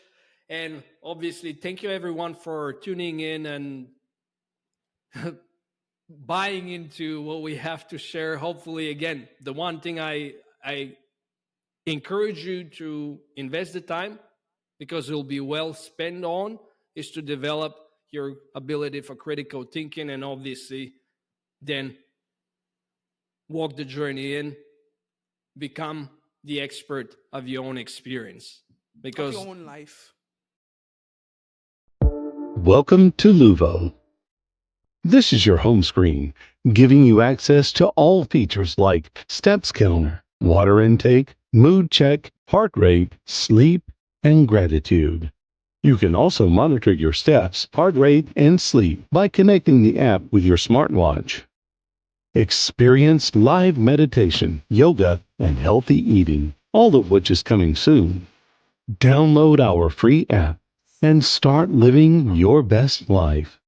And obviously, thank you everyone for tuning in and buying into what we have to share. Hopefully, again, the one thing I encourage you to invest the time, because it'll be well spent on, is to develop your ability for critical thinking, and obviously then walk the journey in, become the expert of your own experience, because of your own life. Welcome to Luvo. This is your home screen, giving you access to all features like steps counter, water intake, mood check, heart rate, sleep, and gratitude. You can also monitor your steps, heart rate, and sleep by connecting the app with your smartwatch. Experience live meditation, yoga, and healthy eating, all of which is coming soon. Download our free app and start living your best life.